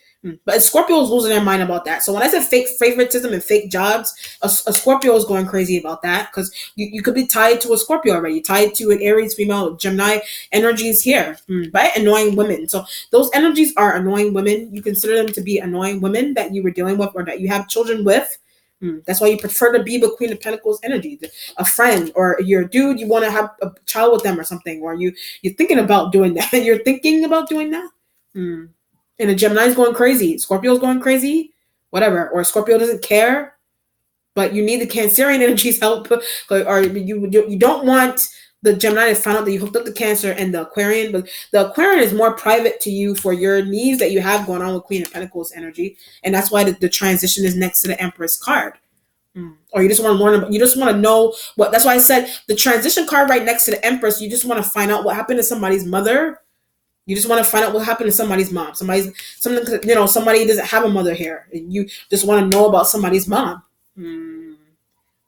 But Scorpio is losing their mind about that. So when I said fake favoritism and fake jobs, a Scorpio is going crazy about that, because you could be tied to a Scorpio already, tied to an Aries female. Gemini energies here, right? Annoying women. So those energies are annoying women. You consider them to be annoying women that you were dealing with or that you have children with. That's why you prefer to be with Queen of Pentacles energy, a friend, or you're a dude, you want to have a child with them or something, or you're thinking about doing that. You're thinking about doing that. And the Gemini's going crazy. Scorpio's going crazy. Whatever. Or Scorpio doesn't care. But you need the Cancerian energy's help. Or you don't want the Gemini to find out that you hooked up the Cancer and the Aquarian. But the Aquarian is more private to you for your needs that you have going on with Queen of Pentacles energy. And that's why the transition is next to the Empress card. Or you just want to learn about, you just want to know what, that's why I said the transition card right next to the Empress, you just want to find out what happened to somebody's mother. You just want to find out what happened to somebody's mom. Somebody doesn't have a mother here. You just want to know about somebody's mom.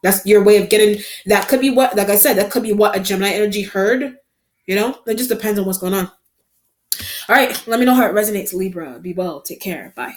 That's your way of getting, that could be what, like I said, that could be what a Gemini energy heard. It just depends on what's going on. All right. Let me know how it resonates, Libra. Be well. Take care. Bye.